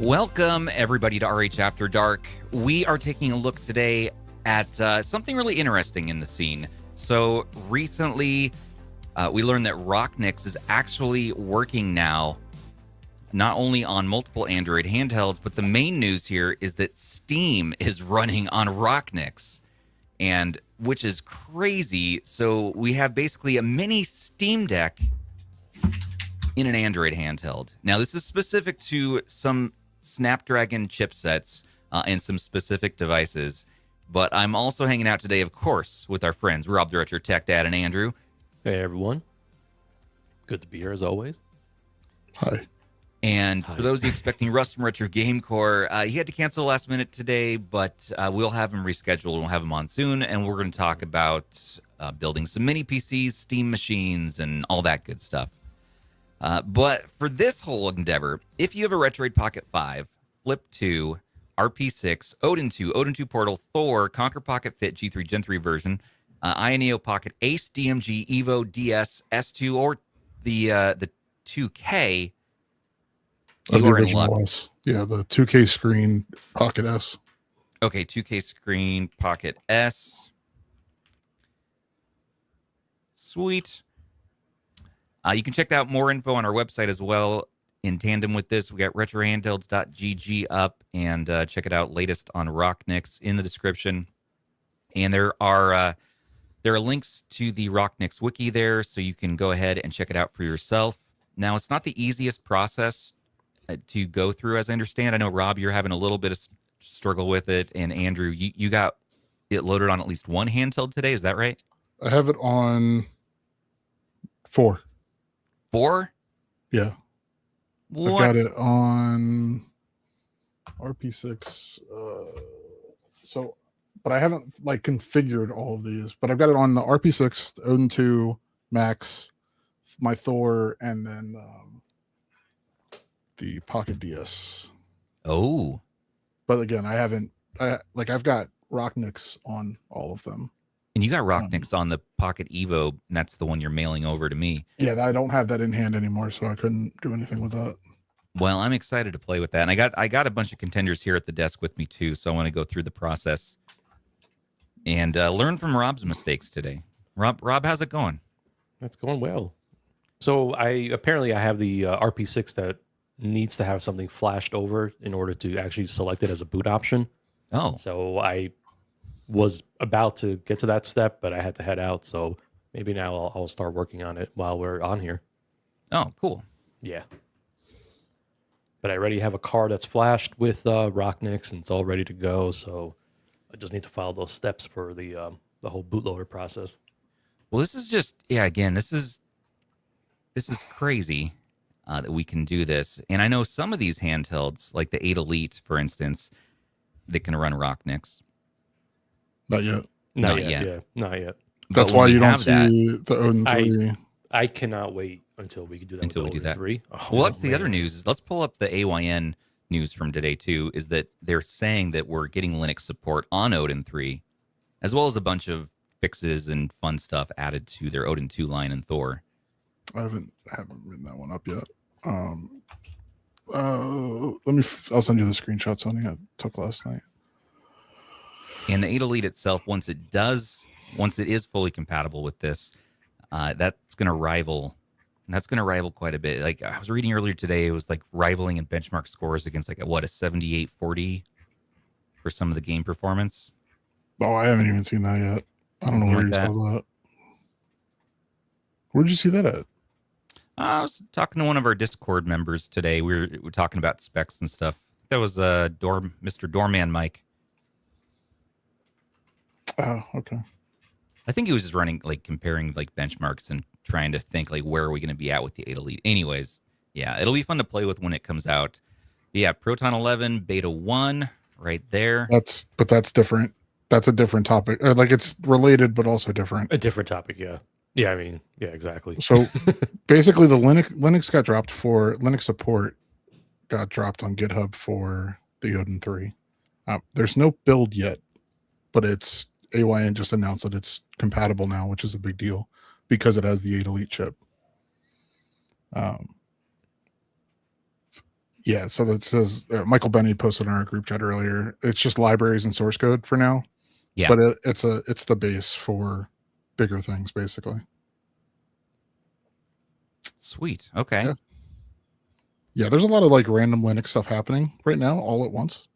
Welcome, everybody, to RH After Dark. We are taking a look today at something really interesting in the scene. So recently, we learned that Rocknix is actually working now, not only on multiple Android handhelds, but the main news here is that Steam is running on Rocknix, and which is crazy. So we have basically a mini Steam Deck in an Android handheld. Now, this is specific to some Snapdragon chipsets and some specific devices, but I'm also hanging out today, of course, with our friends Rob the Retro Tech Dad and Andrew. Hey everyone, good to be here as always. Hi. And for those of you expecting Russ from Retro Game Core, he had to cancel last minute today, but we'll have him rescheduled. We'll have him on soon, and we're going to talk about building some mini PCs, Steam machines, and all that good stuff. But for this whole endeavor, if you have a Retroid Pocket 5, Flip 2, RP6, Odin 2, Odin 2 Portal, Thor, KONKR Pocket Fit G3 Gen 3 version, AYANEO Pocket ACE, DMG, Evo, DS, S2, or the 2K, Of the original S. Yeah, the 2K screen Pocket S. Okay, 2K screen Pocket S. Sweet. You can check out more info on our website as well. In tandem with this, we got retrohandhelds.gg up, and check it out latest on Rocknix in the description. And there are links to the Rocknix wiki there, so you can go ahead and check it out for yourself. Now, it's not the easiest process to go through, as I understand. I know, Rob, you're having a little bit of struggle with it, and Andrew, you got it loaded on at least one handheld today. Is that right? I have it on 4. 4? Yeah. What? I've got it on RP6. But I haven't configured all of these. But I've got it on the RP6, the Odin 2 Max, my Thor, and then the Pocket DS. Oh. But again, I've got Rocknix on all of them. And you got Rocknix on the Pocket Evo, and that's the one you're mailing over to me. Yeah, I don't have that in hand anymore, so I couldn't do anything with that. Well, I'm excited to play with that. And I got a bunch of contenders here at the desk with me too, so I want to go through the process and learn from Rob's mistakes today. Rob, how's it going? That's going well. So I have the RP6 that needs to have something flashed over in order to actually select it as a boot option. Oh. So I was about to get to that step, but I had to head out. So maybe now I'll start working on it while we're on here. Oh, cool. Yeah. But I already have a card that's flashed with Rocknix, and it's all ready to go. So I just need to follow those steps for the whole bootloader process. Well, this is just, again, this is crazy that we can do this. And I know some of these handhelds, like the 8 Elite, for instance, they can run Rocknix. Not yet. Not yet. Yeah, not yet. That's why you don't see the Odin 3. I cannot wait until we can do that. Until we do that. 3. Well, that's the other news. Is let's pull up the AYN news from today too. Is that they're saying that we're getting Linux support on Odin 3, as well as a bunch of fixes and fun stuff added to their Odin 2 line and Thor. I haven't written that one up yet. I'll send you the screenshot, Sonny, I took last night. And the 8 Elite itself, once it is fully compatible with this, that's going to rival quite a bit. Like I was reading earlier today, it was like rivaling in benchmark scores against a 7840 for some of the game performance. Oh, I haven't even seen that yet. I don't know where you saw that. Where'd you see that at? I was talking to one of our Discord members today. We were talking about specs and stuff. That was Mr. Doorman Mike. Oh, okay. I think he was just running, comparing, benchmarks and trying to think, where are we going to be at with the 8 Elite? Anyways, yeah, it'll be fun to play with when it comes out. But yeah, Proton 11, Beta 1, right there. That's different. That's a different topic. Or, it's related, but also different. A different topic, yeah. Yeah, I mean, yeah, exactly. So, basically, the Linux got dropped for... Linux support got dropped on GitHub for the Odin 3. There's no build yet, but it's... AYN just announced that it's compatible now, which is a big deal because it has the 8 Elite chip. Yeah, so that says Michael Benny posted in our group chat earlier. It's just libraries and source code for now. Yeah. But it's the base for bigger things, basically. Sweet. Okay. Yeah. Yeah, there's a lot of like random Linux stuff happening right now, all at once.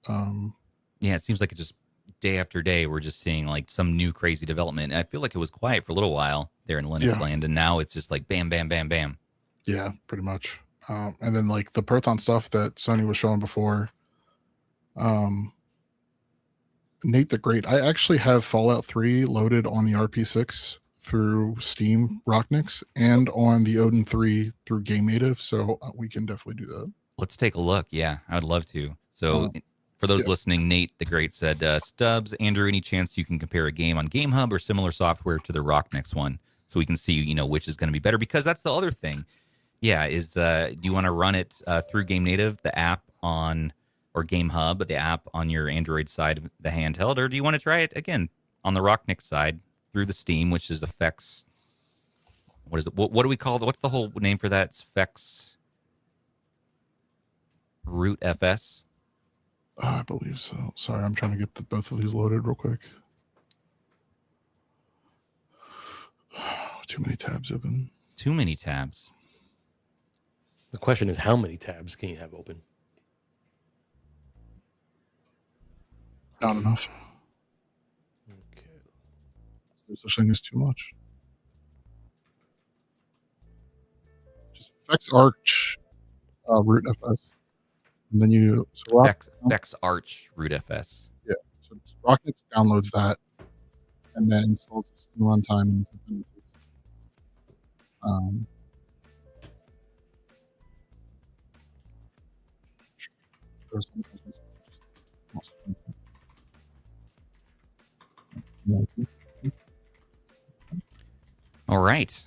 Yeah, it seems like it just day after day we're just seeing like some new crazy development. And I feel like it was quiet for a little while there in Linux land, and now it's just like bam, bam, bam, bam. Yeah, pretty much. And then like the Proton stuff that Sony was showing before. Nate the Great. I actually have Fallout 3 loaded on the RP6 through Steam Rocknix and on the Odin 3 through Game Native, so we can definitely do that. Let's take a look. Yeah, I would love to. So for those listening, Nate the Great said, Stubbs, Andrew, any chance you can compare a game on GameHub or similar software to the Rocknix one so we can see, you know, which is going to be better? Because that's the other thing. Yeah, is do you want to run it through Game Native, the app on, or GameHub, the app on your Android side of the handheld, or do you want to try it again on the Rocknix side through the Steam, which is the FEX? What is it? What do we call it? What's the whole name for that? It's FEX rootfs. I believe so. Sorry, I'm trying to get both of these loaded real quick. Too many tabs open. Too many tabs. The question is, how many tabs can you have open? Not enough. Okay. There's such thing as too much. Just FEX Arch rootfs. And then you FEX Arch rootfs. Yeah. So Rocknix downloads that and then installs the Steam runtime and its dependencies. All right.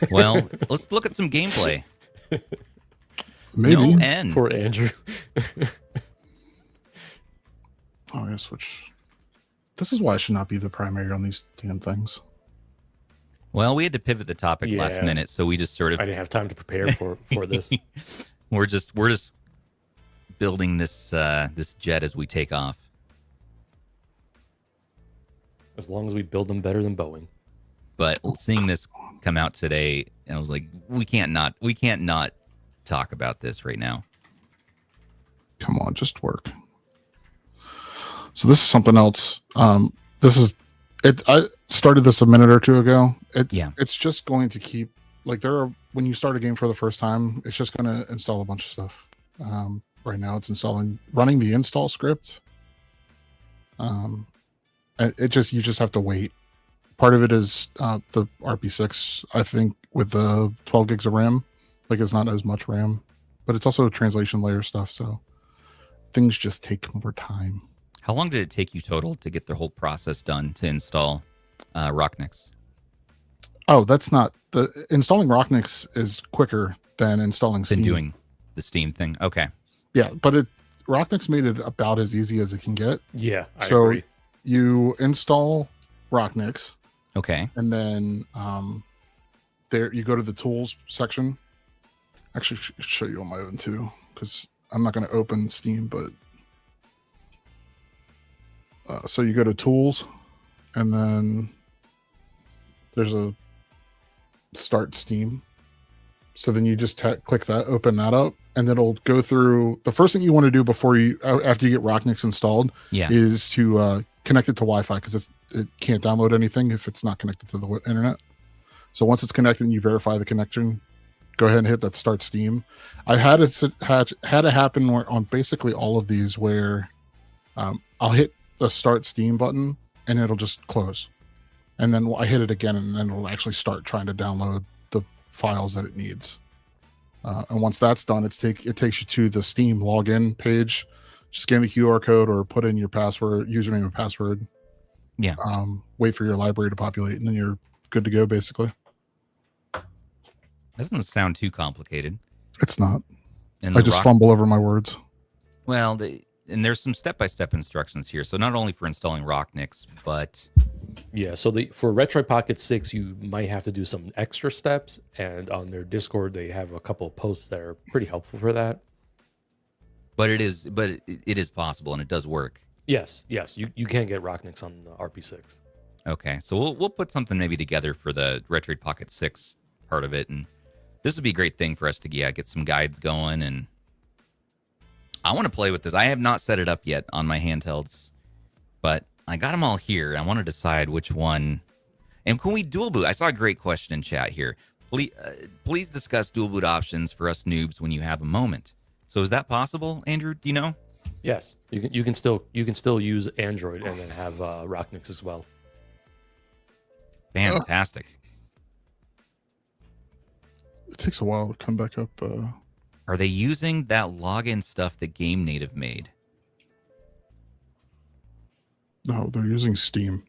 Well, let's look at some gameplay. Maybe. No end. Poor Andrew. Oh, I switch. This is why I should not be the primary on these damn things. Well, we had to pivot the topic last minute, so we just sort of. I didn't have time to prepare for this. We're just building this this jet as we take off. As long as we build them better than Boeing. But seeing this come out today, I was like, we can't not talk about this right now. Come on, just work. So this is something else. This is it. I started this a minute or two ago. It's just going to keep like when you start a game for the first time, it's just going to install a bunch of stuff. Right now, it's running the install script. You just have to wait. Part of it is the RP6. I think with the 12 gigs of RAM, like it's not as much RAM, but it's also translation layer stuff. So things just take more time. How long did it take you total to get the whole process done to install Rocknix? Oh, that's not installing Rocknix is quicker than installing Steam. Than doing the Steam thing. Okay. Yeah, but Rocknix made it about as easy as it can get. Yeah, I agree. You install Rocknix. Okay. And then there you go to the tools section. Actually, I should show you on my own too, because I'm not going to open Steam, but so you go to tools, and then there's a start Steam. So then you just click that, open that up, and it'll go through. The first thing you want to do after you get Rocknix installed is to connect it to Wi-Fi, because it can't download anything if it's not connected to the internet. So once it's connected and you verify the connection, go ahead and hit that start Steam. I had it happen on basically all of these where I'll hit the start Steam button and it'll just close. And then I hit it again and then it'll actually start trying to download the files that it needs. And once that's done, it takes you to the Steam login page. Scan the QR code or put in your username and password. Yeah. Wait for your library to populate and then you're good to go basically. That doesn't sound too complicated. It's not. I just fumble over my words. Well, and there's some step-by-step instructions here. So not only for installing Rocknix, but Yeah, so for Retroid Pocket 6, you might have to do some extra steps, and on their Discord, they have a couple of posts that are pretty helpful for that. But it is possible, and it does work. Yes, you can get Rocknix on the RP6. Okay, so we'll put something maybe together for the Retroid Pocket 6 part of it, and this would be a great thing for us to get some guides going, and I want to play with this. I have not set it up yet on my handhelds, but I got them all here. I want to decide which one. And can we dual boot? I saw a great question in chat here. Please discuss dual boot options for us noobs when you have a moment. So is that possible, Andrew? Do you know? Yes, you can still use Android and then have Rocknix as well. Fantastic. It takes a while to come back up. Are they using that login stuff that Game Native made? No, they're using Steam.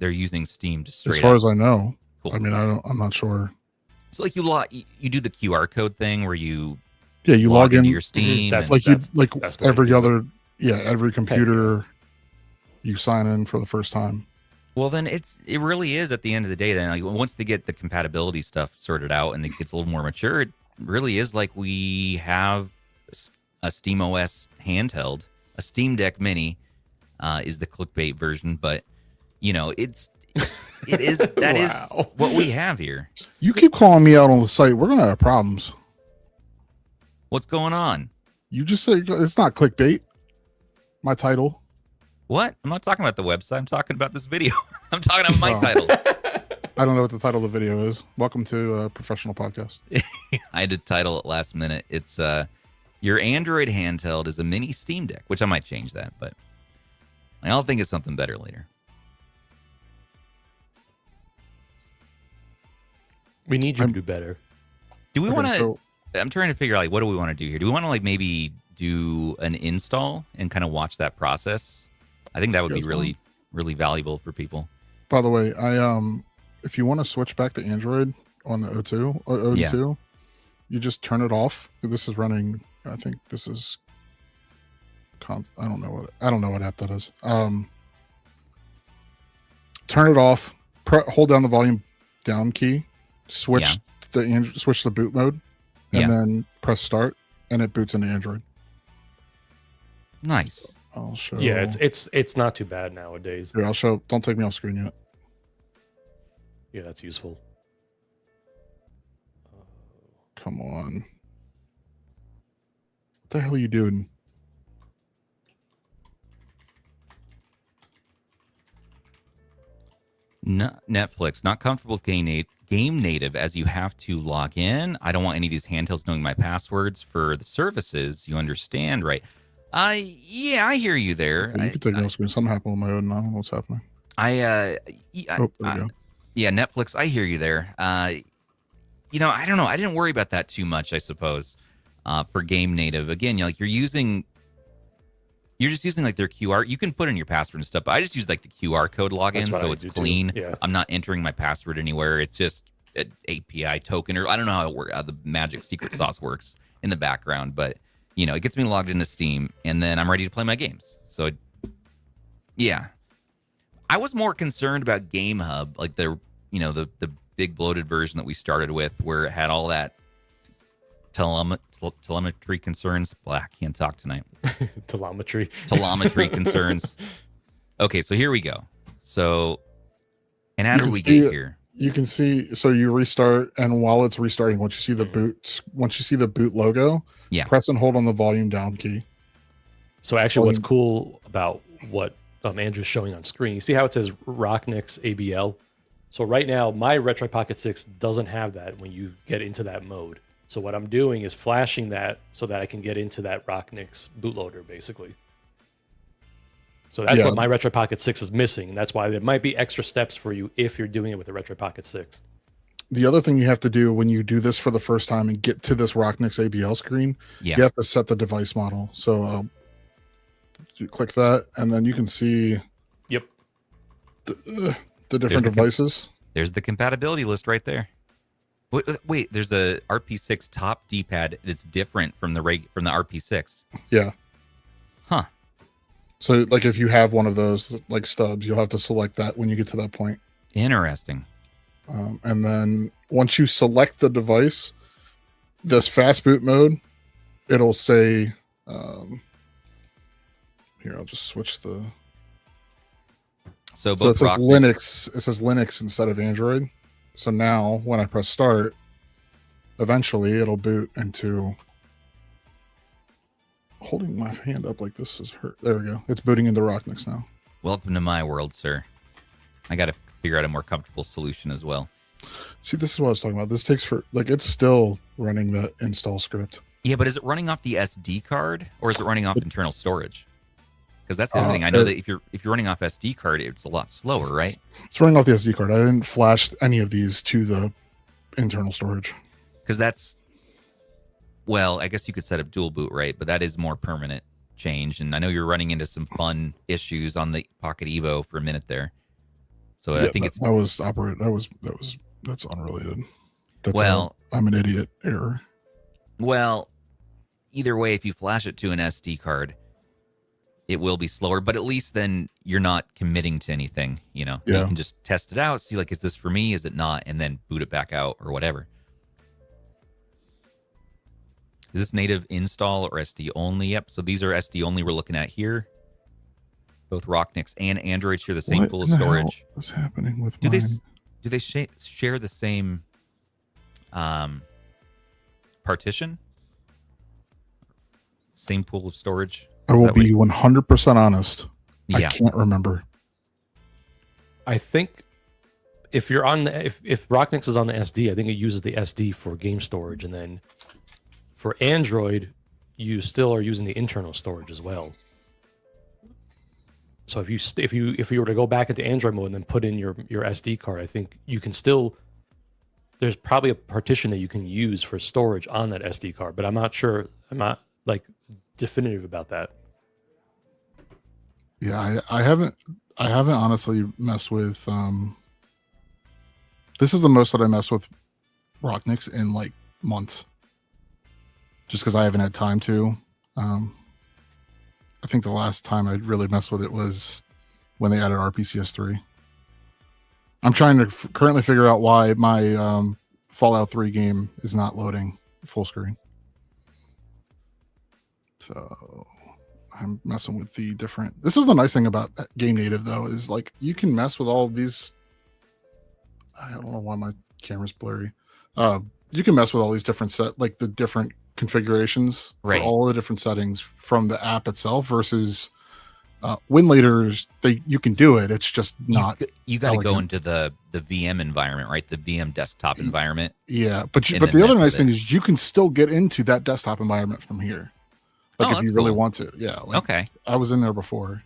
They're using Steam just straight as far up. as I know. Cool. I mean, I'm not sure. It's like you do the QR code thing where you log into in your Steam. That's and like that's every other every computer you sign in for the first time. Well, then it really is at the end of the day. Then like, once they get the compatibility stuff sorted out and it gets a little more mature, it really is like we have a SteamOS handheld, a Steam Deck Mini is the clickbait version, but it is that is what we have here. You keep calling me out on the site. We're gonna have problems. What's going on? You just say it's not clickbait. My title. What? I'm not talking about the website. I'm talking about this video. I'm talking about my title. I don't know what the title of the video is. Welcome to a professional podcast. I had to title it last minute. It's your Android handheld is a mini Steam Deck, which I might change that, but I'll think of something better later. We need you to do better. Do we want to? So, I'm trying to figure out what do we want to do here. Do we want to maybe do an install and kind of watch that process? I think that would be really, really valuable for people. by the way, if you want to switch back to Android on the O2 or O2, you just turn it off. This is running. I think this is. I don't know what app that is. Turn it off. Hold down the volume down key. Switch the boot mode, and then press start, and it boots into Android. Nice. I'll show. Yeah, it's not too bad nowadays. Here, I'll show. Don't take me off screen yet. Yeah, that's useful. Come on. What the hell are you doing? No, Netflix, not comfortable with game native as you have to log in. I don't want any of these handhelds knowing my passwords for the services. You understand, right? Yeah, I hear you there. You can take me off screen. Something happened with my own. I don't know what's happening. There we go. Yeah, Netflix, I hear you there. I don't know. I didn't worry about that too much, I suppose, for game native. Again, you're just using like their QR. You can put in your password and stuff, but I just use like the QR code login, so it's clean. Yeah. I'm not entering my password anywhere. It's just an API token, or I don't know how the magic secret sauce works in the background, but it gets me logged into Steam, and then I'm ready to play my games. So, yeah. I was more concerned about Game Hub, like the big bloated version that we started with, where it had all that telemetry concerns. I can't talk tonight. Telemetry concerns. Okay, so here we go. So, and how did we get here? You can see. So you restart, and while it's restarting, once you see the boot logo, press and hold on the volume down key. So actually, what's cool about what Andrew's showing on screen, you see how it says Rocknix ABL? So right now, my Retroid Pocket 6 doesn't have that when you get into that mode. So what I'm doing is flashing that so that I can get into that Rocknix bootloader, basically. So that's what my Retroid Pocket 6 is missing. And that's why there might be extra steps for you if you're doing it with the Retroid Pocket 6. The other thing you have to do when you do this for the first time and get to this Rocknix ABL screen, you have to set the device model. So you click that, and then you can see the different devices. There's the compatibility list right there. Wait, there's a RP6 top D-pad that's different from the RP6. Yeah. Huh. So like if you have one of those like Stubbs, you'll have to select that when you get to that point. Interesting. And then once you select the device, this fast boot mode, it'll say, here, I'll just switch the. So it says Linux. It says Linux instead of Android. So now when I press start, eventually it'll boot into. Holding my hand up like this is hurt. There we go. It's booting into Rocknix now. Welcome to my world, sir. I got to figure out a more comfortable solution as well. See, this is what I was talking about. This takes for like it's still running the install script. Yeah, but is it running off the SD card or is it running off internal storage? Because that's the other thing. I know that if you're running off SD card, it's a lot slower, right? It's running off the SD card. I didn't flash any of these to the internal storage. Because that's, well, I guess you could set up dual boot, right? But that is more permanent change. And I know you're running into some fun issues on the Pocket Evo for a minute there. So yeah, I think that's unrelated. That's I'm an idiot error. Well, either way, if you flash it to an SD card, it will be slower, but at least then you're not committing to anything, you know? Yeah. You can just test it out, see like, is this for me? Is it not? And then boot it back out or whatever. Is this native install or SD only? Yep. So these are SD only we're looking at here. Both Rocknix and Android share the same pool of storage. What's happening with mine? Do they share the same partition? Same pool of storage? I will be 100% honest. Yeah. I can't remember. I think if you're on the if Rocknix is on the SD, I think it uses the SD for game storage, and then for Android, you still are using the internal storage as well. So if you were to go back into Android mode and then put in your SD card, I think you can still. There's probably a partition that you can use for storage on that SD card, but I'm not sure. I'm not like definitive about that. Yeah, I haven't honestly messed with. This is the most that I messed with Rocknix in like months. Just because I haven't had time to. I think the last time I really messed with it was when they added RPCS3. I'm trying to currently figure out why my Fallout 3 game is not loading full screen. So I'm messing with the different. This is the nice thing about Game Native, though, is like you can mess with all of these. I don't know why my camera's blurry. You can mess with all these different the different configurations for all the different settings from the app itself versus WinLater's. You can do it. It's just not. You got to go into the VM environment, right? The VM desktop environment. Yeah, but the other nice thing is you can still get into that desktop environment from here. Like if you really want to. Yeah. Okay. I was in there before.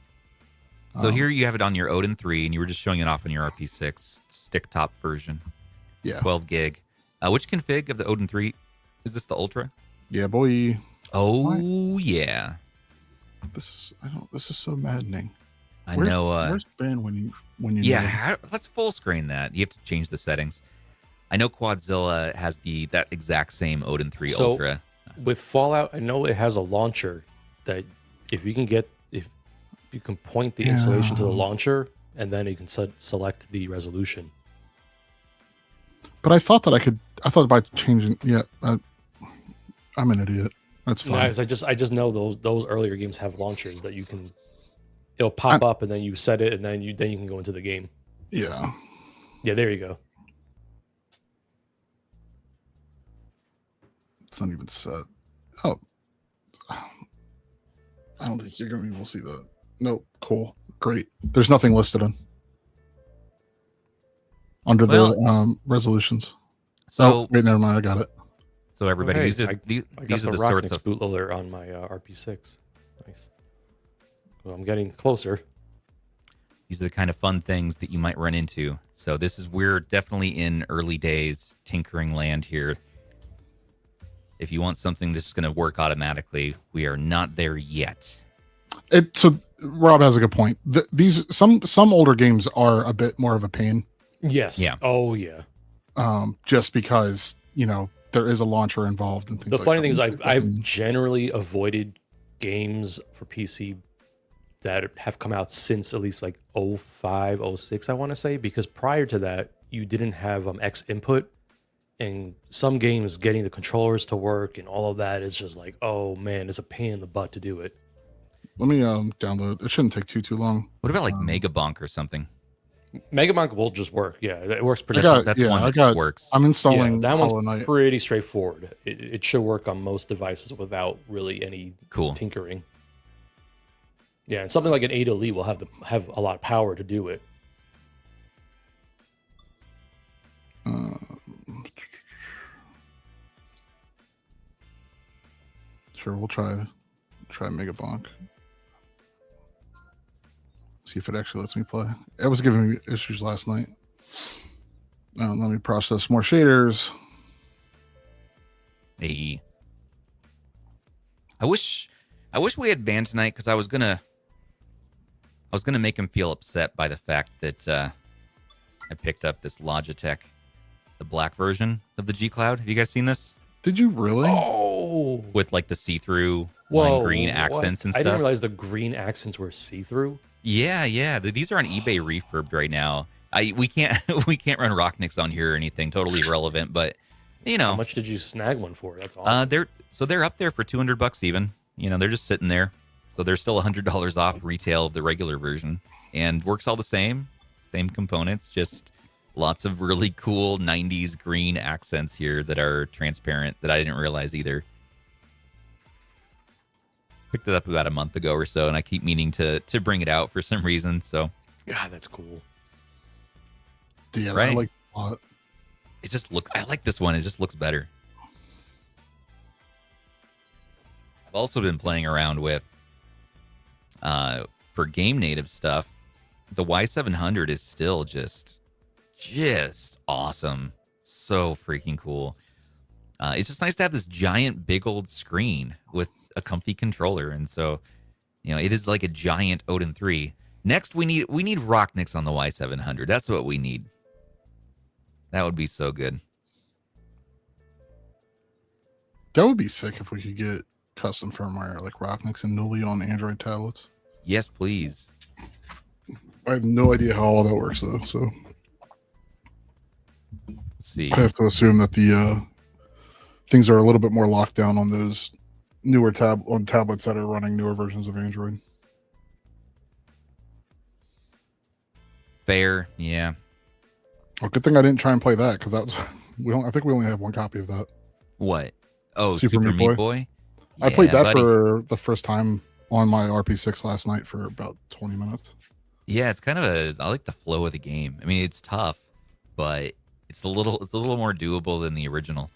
So here you have it on your Odin 3, and you were just showing it off on your RP6 stick top version. Yeah. 12 gig. Which config of the Odin 3? Is this the Ultra? Yeah, boy. Oh, yeah. This is so maddening. I know. Where's Ben when you? Yeah, let's full screen that. You have to change the settings. I know Quadzilla has that exact same Odin 3 Ultra. With Fallout, I know it has a launcher that if you can point the installation to the launcher, and then you can select the resolution. But I thought by changing, I'm an idiot. That's fine. Nice. I just know those earlier games have launchers that you can. It'll pop up and then you set it and then you can go into the game. Yeah. Yeah, there you go. It's not even set. Oh. I don't think you're going to be able to see that. Nope. Cool. Great. There's nothing listed under the resolutions. So wait, never mind. I got it. So everybody, these are the sorts of bootloader on my RP6. Nice. Well, I'm getting closer. These are the kind of fun things that you might run into. So we're definitely in early days tinkering land here. If you want something that's going to work automatically, we are not there yet. So Rob has a good point. These some older games are a bit more of a pain. Yes. Yeah. Oh yeah. Just because there is a launcher involved and things. The funny thing is, I've generally avoided games for PC that have come out since at least like '05, '06, I want to say, because prior to that, you didn't have X input, and some games getting the controllers to work and all of that is just like, oh man, it's a pain in the butt to do it. Let me download. It shouldn't take too long. What about like Mega Bonk or something? Mega Bonk will just work. Yeah, it works pretty. That's one that just works. I'm installing that Hollow one's Knight. pretty straightforward. It should work on most devices without really any tinkering. Yeah, and something like an 8 Elite will have a lot of power to do it. Sure, we'll try Mega Bonk. See if it actually lets me play. It was giving me issues last night. Let me process more shaders. Hey, I wish we had Van tonight, because I was gonna make him feel upset by the fact that I picked up this Logitech, the black version of the G Cloud. Have you guys seen this? Did you really? Oh, with like the see-through lime green accents and stuff. I didn't realize the green accents were see-through. Yeah. These are on eBay refurbed right now. We can't run Rocknix on here or anything. Totally irrelevant, but you know. How much did you snag one for? That's awesome. They're up there for $200 even. You know, they're just sitting there. So they're still $100 off retail of the regular version, and works all the same components, just lots of really cool 90s green accents here that are transparent that I didn't realize either. Picked it up about a month ago or so, and I keep meaning to bring it out for some reason. So, God, that's cool. Yeah, right? I like it a lot. I like this one. It just looks better. I've also been playing around with, for game native stuff, the Y700 is still just awesome. So freaking cool. It's just nice to have this giant big old screen with a comfy controller, and so it is like a giant Odin 3. Next, we need Rocknix on the Y700. That's what we need. That would be so good. That would be sick if we could get custom firmware like Rocknix and Nully on Android tablets. Yes, please. I have no idea how all that works though, so let's see. I have to assume that the things are a little bit more locked down on those newer tablets that are running newer versions of Android. Fair, yeah. Well, good thing I didn't try and play that, because that was I think we only have one copy of that. What? Oh, Super Meat Boy. Yeah, I played that buddy. for the first time on my RP6 last night for about 20 minutes. Yeah, it's kind of I like the flow of the game. I mean, it's tough, but it's a little more doable than the original.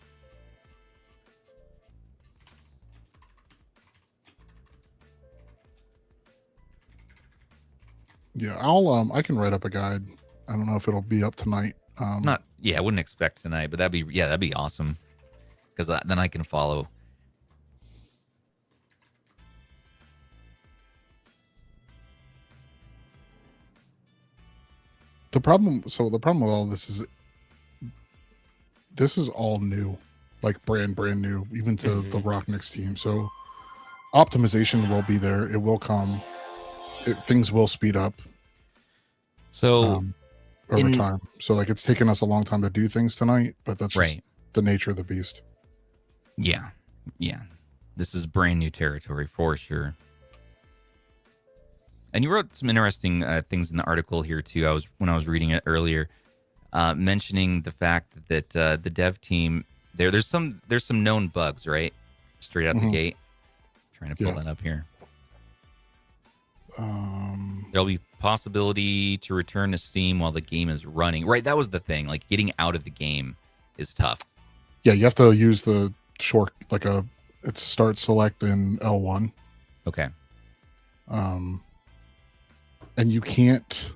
Yeah, I can write up a guide. I don't know if it'll be up tonight. I wouldn't expect tonight, but that'd be awesome, because then I can follow. The problem with all this is all new, like brand new, even to the Rocknix team. So optimization will be there. It will come. Things will speed up. So over time. So like it's taken us a long time to do things tonight, but that's just the nature of the beast. Yeah. This is brand new territory for sure. And you wrote some interesting things in the article here too. When I was reading it earlier, mentioning the fact that the dev team there's some known bugs, right? Straight out the gate. Trying to pull that up here. There'll be possibility to return to Steam while the game is running. Right, that was the thing. Like getting out of the game is tough. Yeah, you have to use the short it's start select in L1. Okay. And you can't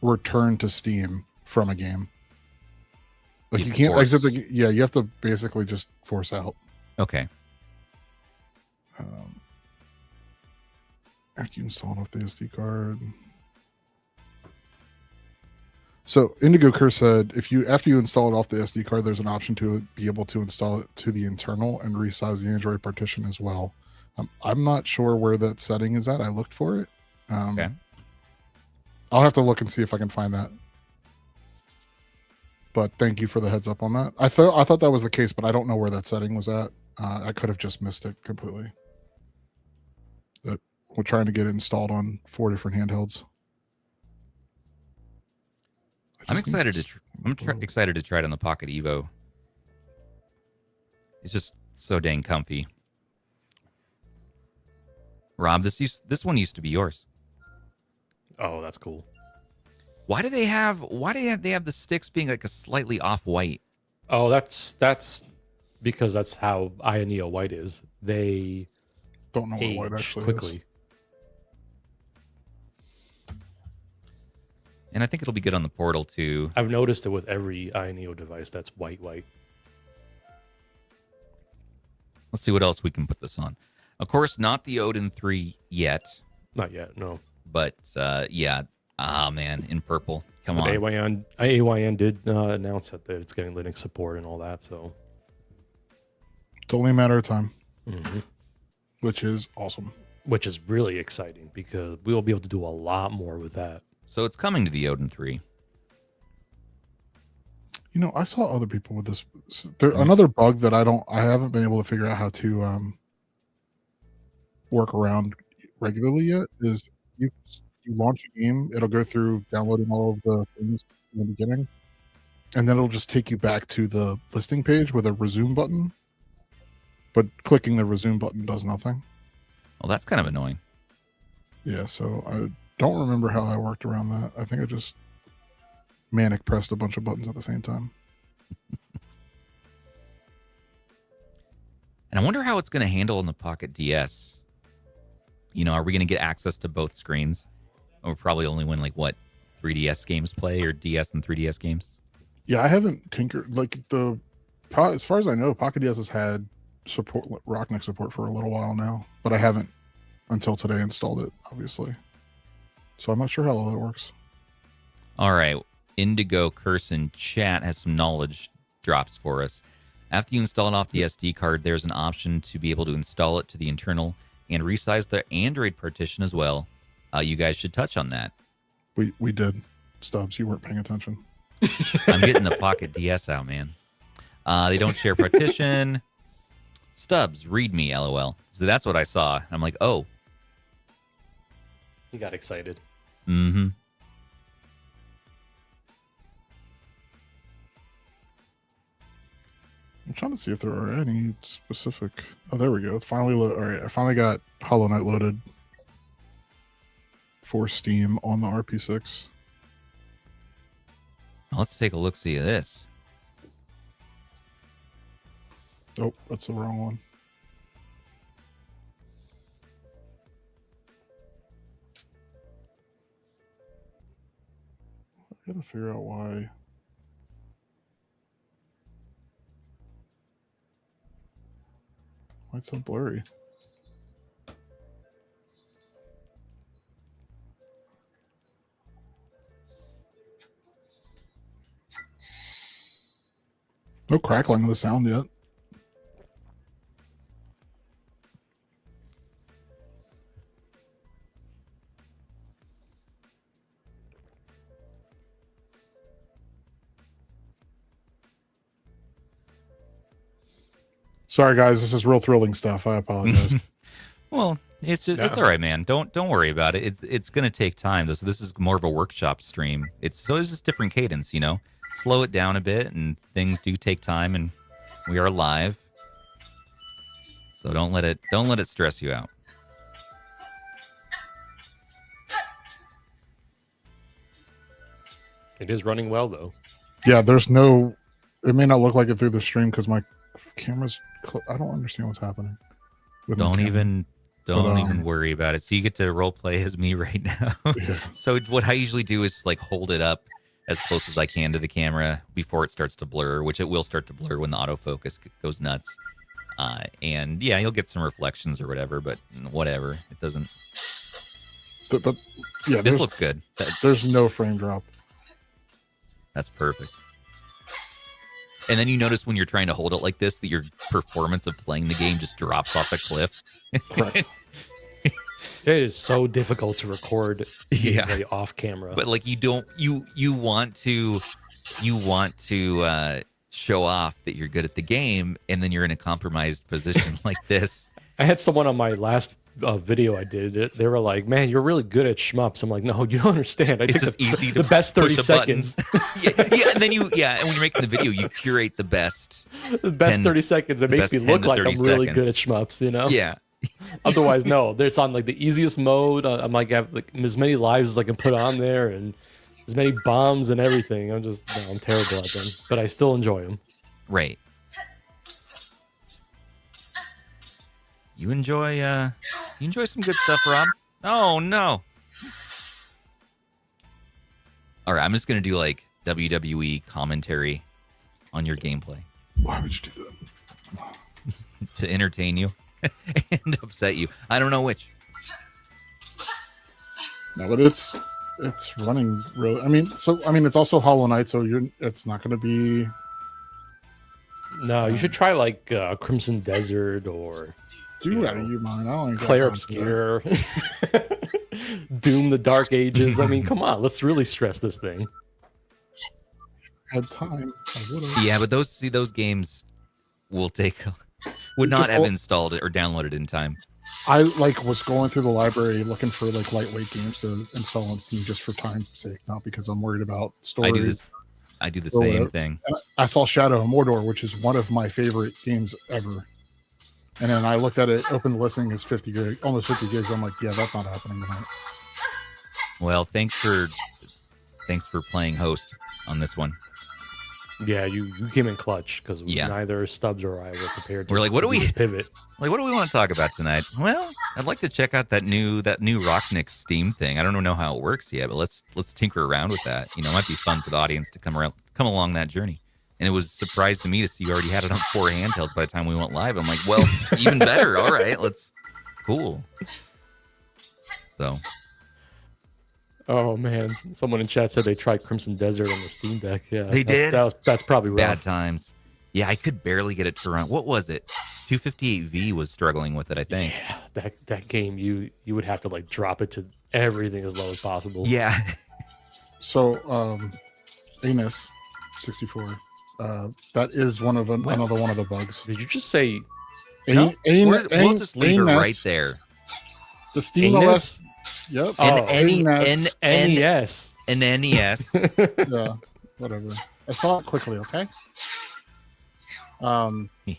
return to Steam from a game. Like you can't exit the you have to basically just force out. Okay. After you install it off the SD card. So Indigo Curse said after you install it off the SD card, there's an option to be able to install it to the internal and resize the Android partition as well. I'm not sure where that setting is at. I looked for it. Okay. I'll have to look and see if I can find that. But thank you for the heads up on that. I thought that was the case, but I don't know where that setting was at. I could have just missed it completely. That we're trying to get it installed on 4 different handhelds. I'm excited excited to try it on the Pocket Evo. It's just so dang comfy. Rob, this one used to be yours. Oh, that's cool. Why do they have the sticks being like a slightly off white? Oh, that's because that's how AYANEO white is. They don't know what age white actually quickly. is. And I think it'll be good on the Portal too. I've noticed it with every AYANEO device that's white. Let's see what else we can put this on. Of course, not the Odin 3 yet. Not yet, no. But yeah. Ah, man, in purple. Come but on. AYN did announce that it's getting Linux support and all that, so. It's only a matter of time. Mm-hmm. Which is awesome. Which is really exciting because we will be able to do a lot more with that. So it's coming to the Odin 3. You know, I saw other people with this. Another bug that I haven't been able to figure out how to work around regularly yet is you launch a game, it'll go through downloading all of the things in the beginning, and then it'll just take you back to the listing page with a resume button. But clicking the resume button does nothing. Well, that's kind of annoying. Yeah, so I don't remember how I worked around that. I think I just manic pressed a bunch of buttons at the same time. And I wonder how it's going to handle in the Pocket DS. You know, are we going to get access to both screens? Or probably only when, like, what, 3DS games play or DS and 3DS games? Yeah, I haven't tinkered. Like, as far as I know, Pocket DS has had Rocknix support for a little while now, but I haven't until today installed it, obviously. So I'm not sure how all that works. All right. Indigo Curse in chat has some knowledge drops for us. After you install it off the SD card, there's an option to be able to install it to the internal and resize the Android partition as well. You guys should touch on that. We did. Stubbs, you weren't paying attention. I'm getting the Pocket DS out, man. They don't share partition. Stubbs, read me, LOL. So that's what I saw. I'm like, oh. He got excited. Mm-hmm. I'm trying to see if there are any specific. Oh, there we go. Finally, all right. I finally got Hollow Knight loaded for Steam on the RP6. Let's take a look-see at this. Oh, that's the wrong one. I gotta figure out why. Why it's so blurry. No crackling of the sound yet. Sorry, guys. This is real thrilling stuff. I apologize. Well, it's all right, man. Don't worry about it. It's going to take time. So this is more of a workshop stream. It's just different cadence, you know. Slow it down a bit, and things do take time, and we are live. So don't let it stress you out. It is running well, though. Yeah, there's no. It may not look like it through the stream because my camera's. I don't understand what's happening. Don't even worry about it. So you get to role play as me right now. Yeah. So what I usually do is like hold it up as close as I can to the camera before it starts to blur, which it will start to blur when the autofocus goes nuts. And yeah, you'll get some reflections or whatever, but whatever. It doesn't. But yeah, this looks good. There's no frame drop. That's perfect. And then you notice when you're trying to hold it like this that your performance of playing the game just drops off a cliff. Correct. It is so difficult to record Yeah. off camera. But like you want to show off that you're good at the game, and then you're in a compromised position like this. I had someone on my last video I did. They were like, "Man, you're really good at shmups." I'm like, "No, you don't understand. I It's took just easy to the best 30 push the seconds. yeah, and then and when you're making the video, you curate the best. The best 10 30 seconds. It makes best me 10 look to like 30 I'm really seconds. good at shmups, you know? Yeah. Otherwise, no. It's on like the easiest mode. I'm like, I have like as many lives as I can put on there, and as many bombs and everything. I'm terrible at them, but I still enjoy them. Right. You enjoy some good stuff, Rob? Oh no. All right, I'm just gonna do like WWE commentary on your gameplay Why would you do that? to entertain you and upset you. I don't know which. No, but it's running really. I mean, it's also Hollow Knight, so it's not going to be. No, you should try like Crimson Desert or Do that, you mind? I don't. Claire Obscure, Doom: The Dark Ages. I mean, come on, let's really stress this thing. Had time. I would have. Yeah, but those games would not have installed it or downloaded in time. I was going through the library looking for like lightweight games to install on Steam just for time's sake, not because I'm worried about storage. I do the same thing. And I saw Shadow of Mordor, which is one of my favorite games ever. And then I looked at it, opened the listing, it's 50 gig, almost 50 gigs. I'm like, yeah, that's not happening tonight. Well, thanks for playing host on this one. Yeah, you came in clutch because Yeah. neither Stubbs or I were prepared to. We're like, what do we pivot? Like, what do we want to talk about tonight? Well, I'd like to check out that new Rocknix Steam thing. I don't know how it works yet, but let's tinker around with that. You know, it might be fun for the audience to come along that journey. And it was a surprise to me to see you already had it on 4 handhelds by the time we went live. I'm like, well, even better. All right, cool. So. Oh man, someone in chat said they tried Crimson Desert on the Steam Deck. Yeah, They did? That's probably Bad right. times. Yeah, I could barely get it to run. What was it? 258V was struggling with it, I think. Yeah, that game you would have to like drop it to everything as low as possible. Yeah. So, Anus 64. That is another one of the bugs. Did you just say No, we'll just leave it right there. The Steam Anus? OS. Yep. NES. An NES. Yeah, whatever. I saw it quickly. Okay.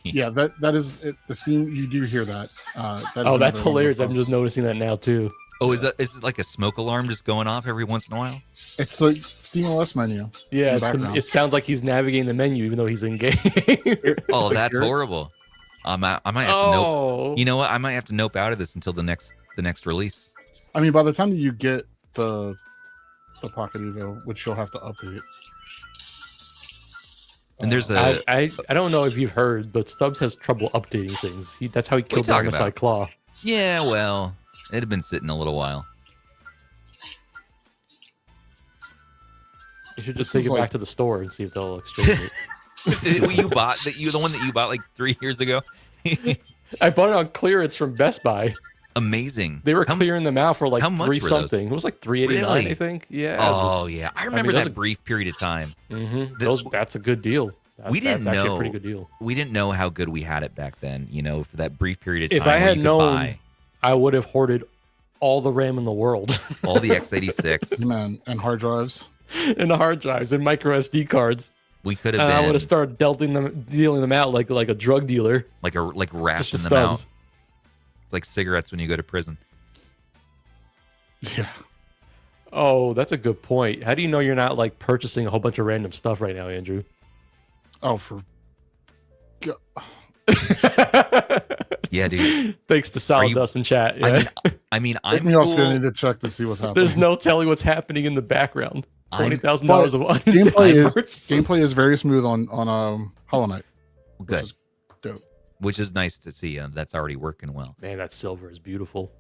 Yeah, that is it. The Steam. You do hear that? That's hilarious. I'm just noticing that now too. Oh, is it like a smoke alarm just going off every once in a while? It's the Steam OS menu. Yeah, in the background. it sounds like he's navigating the menu even though he's in game. Oh, that's horrible. I might have to nope. You know what? I might have to nope out of this until the next release. I mean, by the time you get the Pocket Evo, which you'll have to update. And there's I don't know if you've heard, but Stubbs has trouble updating things. That's how he killed the Homicide Claw. Yeah, well, it had been sitting a little while. You should just take it back to the store and see if they'll exchange it. The one that you bought like 3 years ago. I bought it on clearance from Best Buy. Amazing. They were clearing them out for like how much $3 were something. It was like $3.89, Really? I think. Yeah. Oh yeah, I remember that brief period of time. Mm-hmm. That's a good deal. That's actually a pretty good deal. We didn't know how good we had it back then. You know, for that brief period of time. If I had known, buy I would have hoarded all the RAM in the world. all the x86. Man, and hard drives. And the hard drives and micro SD cards. We could have been. I would have started dealing them out like a drug dealer. like ration Just them out. Stubbs. It's like cigarettes when you go to prison. Yeah. Oh, that's a good point. How do you know you're not like purchasing a whole bunch of random stuff right now, Andrew? Oh, for. Yeah, dude. Thanks to Solid Dust in chat. Yeah. I'm Take me off screen. I need to check to see what's happening. There's no telling what's happening in the background. $20,000 of gameplay is very smooth on Hollow Knight. Good. Which is dope. Which is nice to see. That's already working well. Man, that silver is beautiful.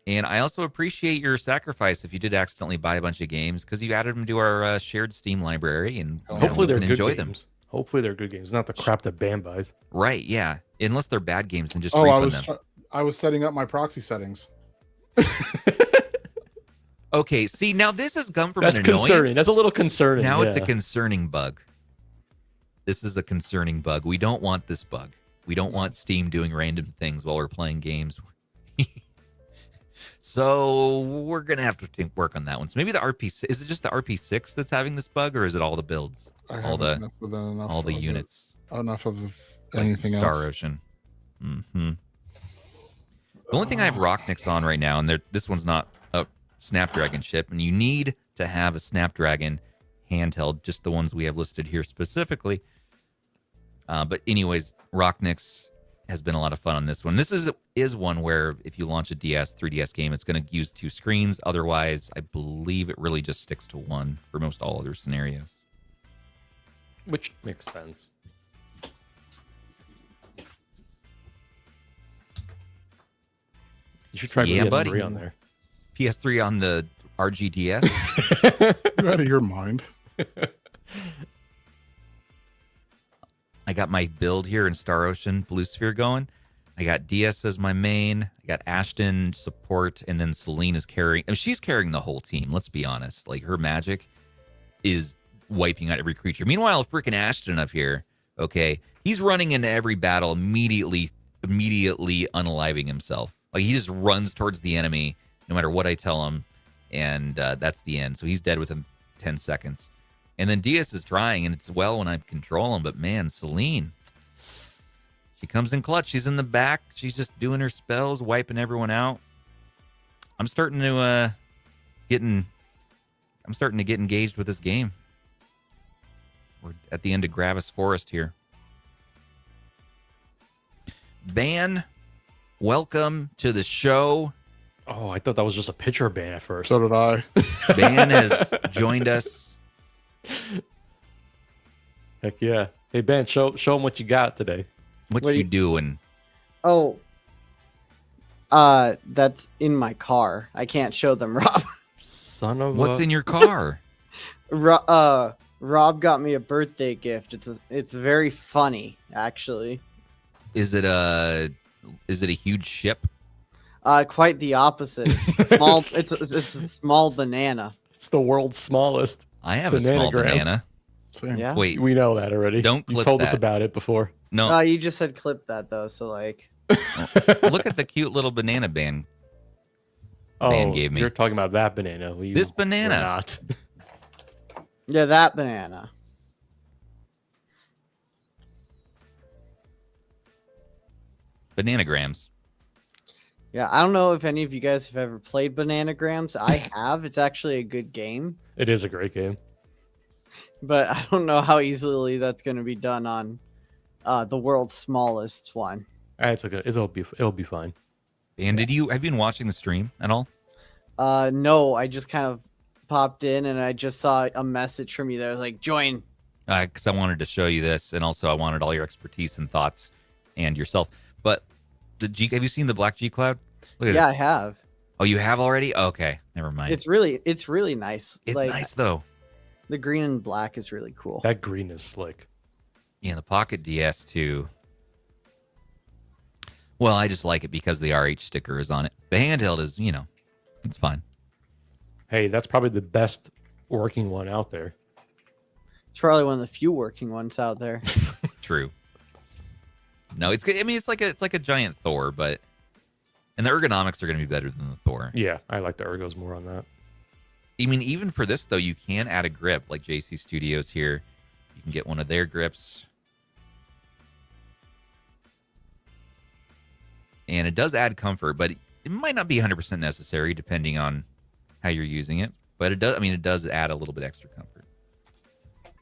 And I also appreciate your sacrifice if you did accidentally buy a bunch of games because you added them to our shared Steam library, and hopefully they're good enjoy games. Hopefully they're good games, not the crap that Bam buys. Right? Yeah. Unless they're bad games, then just Oh, refund them. I was setting up my proxy settings. Okay, see, now this has come from That's an annoyance. concerning. That's a little concerning. Now it's a yeah. concerning bug. This is a concerning bug. We don't want this bug. We don't want Steam doing random things while we're playing games. So we're going to have to work on that one. So maybe the RP6, is it just the RP6 that's having this bug, or is it all the builds? All the units. Enough of anything Star else. Ocean. Mm-hmm. The only thing I have Rocknix on right now, and this one's not a Snapdragon chip, and you need to have a Snapdragon handheld, just the ones we have listed here specifically. But anyways, Rocknix has been a lot of fun on this one. This is one where if you launch a 3DS game, it's going to use 2 screens. Otherwise, I believe it really just sticks to one for most all other scenarios. Which makes sense. You should try PS3 on there. PS3 on the RGDS? You're out of your mind. I got my build here in Star Ocean Blue Sphere going. I got DS as my main. I got Ashton support, and then Celine is carrying. I mean, she's carrying the whole team. Let's be honest. Like, her magic is wiping out every creature. Meanwhile, freaking Ashton up here, okay, he's running into every battle immediately unaliving himself. Like, he just runs towards the enemy no matter what I tell him, and that's the end. So he's dead within 10 seconds. And then Diaz is trying, and it's well when I control him. But man, Celine, she comes in clutch. She's in the back. She's just doing her spells, wiping everyone out. I'm starting to get engaged with this game. We're at the end of Gravis Forest here. Ban, welcome to the show. Oh, I thought that was just a picture ban at first. So did I. Ban has joined us. Heck yeah. Hey, Ben, show them what you got today. What you doing? Oh, that's in my car. I can't show them, Rob. Son of What's in your car? Rob got me a birthday gift. It's very funny, actually. Is it a huge ship? Quite the opposite. Small. It's a small banana. It's the world's smallest. I have a small banana. Same. Yeah. Wait, We know that already. Don't You clip told us that. about it before. no. You just said clip that though, so like. Look at the cute little banana band. Man gave me. You're talking about that banana. This banana. We're not. Yeah, that banana. Bananagrams. Yeah, I don't know if any of you guys have ever played Bananagrams. I have. It's actually a good game, It is a great game. but I don't know how easily that's going to be done on the world's smallest one. It'll be fine. And have you been watching the stream at all? No, I just kind of popped in and I just saw a message from you that was like, join. Because I wanted to show you this, and also I wanted all your expertise and thoughts and yourself. But have you seen the Black G Cloud? Look at Yeah, it. I have. Oh, you have already? Okay, never mind. It's really nice. It's like, nice though. The green and black is really cool. That green is slick. Yeah, the Pocket DS too. Well, I just like it because the RH sticker is on it. The handheld is, it's fine. Hey, that's probably the best working one out there. It's probably one of the few working ones out there. True. No, it's good. I mean, it's like a giant Thor, and the ergonomics are going to be better than the Thor. Yeah, I like the ergos more on that. I mean, even for this though, you can add a grip like JC Studios here. You can get one of their grips. And it does add comfort, but it might not be 100% necessary depending on how you're using it. But it does. I mean, it does add a little bit extra comfort,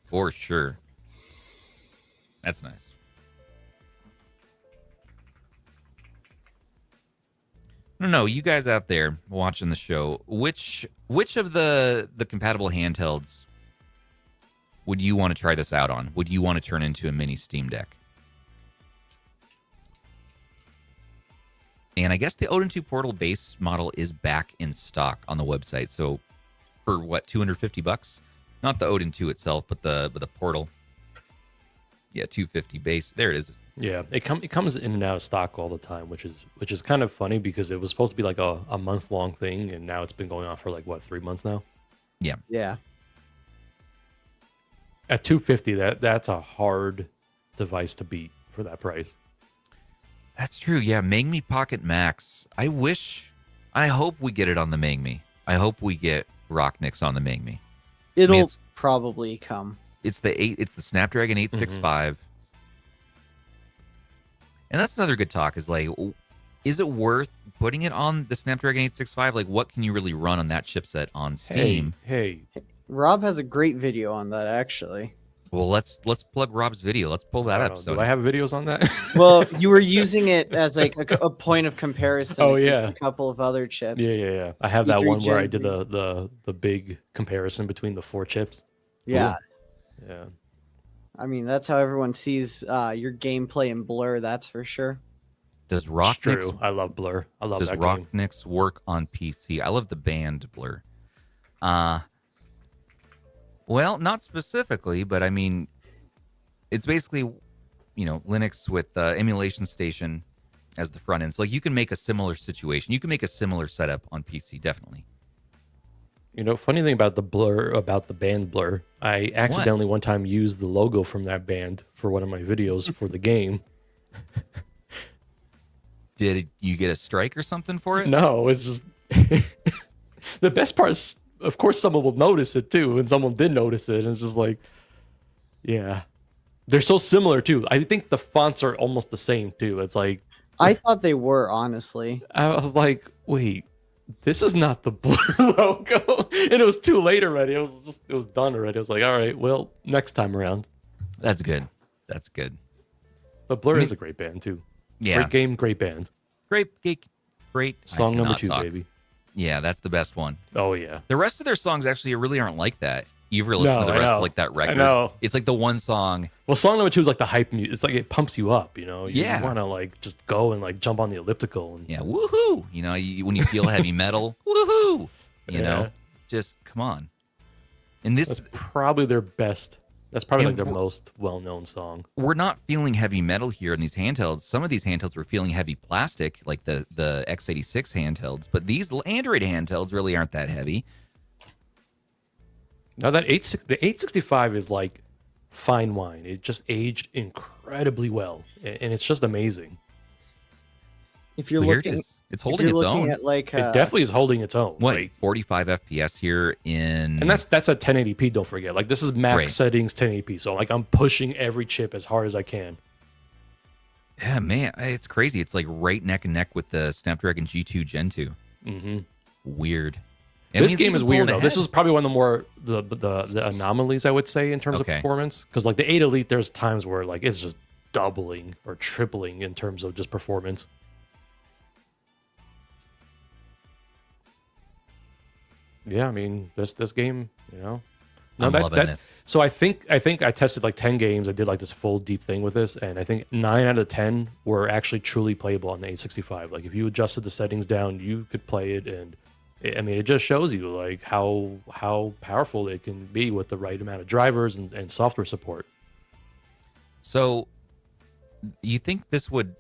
for sure. That's nice. I don't know, you guys out there watching the show, which of the compatible handhelds would you want to try this out on? Would you want to turn into a mini Steam Deck? And I guess the Odin 2 Portal base model is back in stock on the website. So for what, $250? Not the Odin 2 itself, but the Portal. Yeah, $250 base. There it is. Yeah, it comes in and out of stock all the time, which is kind of funny because it was supposed to be like a month-long thing, and now it's been going on for like what, 3 months now. Yeah. Yeah. At $250, that's a hard device to beat for that price. That's true. Yeah, Mangmi Pocket Max. I hope we get it on the Mangmi. I hope we get Rocknix on the Mangmi. It'll probably come. It's the Snapdragon 865. And that's another good talk is like, is it worth putting it on the Snapdragon 865? Like, what can you really run on that chipset on Steam? Hey. Rob has a great video on that, actually. Well, let's plug Rob's video. Let's pull that up. Do I have videos on that? Well, you were using it as like a point of comparison. Oh, yeah. A couple of other chips. Yeah. I have that E3 one where I Gen did the big comparison between the 4 chips. Yeah. Yeah. I mean, that's how everyone sees your gameplay in Blur, that's for sure. Does It's Rocknix true. I love Blur. I love that game. Rocknix work on PC? I love the band Blur. Well, not specifically, but I mean, it's basically, Linux with emulation station as the front end. So like you can make a similar situation. You can make a similar setup on PC, definitely. Funny thing about the band Blur, I accidentally one time used the logo from that band for one of my videos for the game. Did you get a strike or something for it? No, it's just the best part is, of course, someone will notice it too, and someone did notice it, and it's just like, yeah, they're so similar too. I think the fonts are almost the same too. It's like I thought they were, honestly. I was like, wait, this is not the Blur logo, and it was too late already. It was done already. I was like, all right, well, next time around. That's good. That's good. But Blur is a great band too. Yeah. Great game, great band. Great. Song number 2, baby. Yeah, that's the best one. Oh yeah. The rest of their songs actually really aren't like that. You ever listen to the rest of like that record? I know. It's like the one song. Well, song number 2 is like the hype music. It's like it pumps you up, You Yeah. want to like just go and like jump on the elliptical and Yeah, woohoo! When you feel heavy metal, woohoo! Yeah. Just come on. And That's probably their best. That's probably like their most well-known song. we're not feeling heavy metal here in these handhelds. Some of these handhelds were feeling heavy plastic, like the x86 handhelds, but these Android handhelds really aren't that heavy. Now the 865 is like fine wine. It just aged incredibly well, and it's just amazing. If you're So here looking, it is. It's holding its looking own. at like It definitely is holding its own. What? Like, 45 FPS here in. and that's at 1080p. Don't forget. Like this is max Right. settings 1080p. So like I'm pushing every chip as hard as I can. Yeah, man, it's crazy. It's like right neck and neck with the Snapdragon G2 Gen 2. Mm-hmm. Weird. And This it's game even is weird pulled though. This ahead. was probably one of the more the anomalies I would say in terms Okay. of performance. Because like the 8 Elite, there's times where like it's just doubling or tripling in terms of just performance. Yeah, I mean this game, No, I'm loving this. So I think I tested like 10 games. I did like this full deep thing with this, and I think 9 out of 10 were actually truly playable on the 865. Like if you adjusted the settings down, you could play it, and it just shows you like how powerful it can be with the right amount of drivers and software support. So, you think this would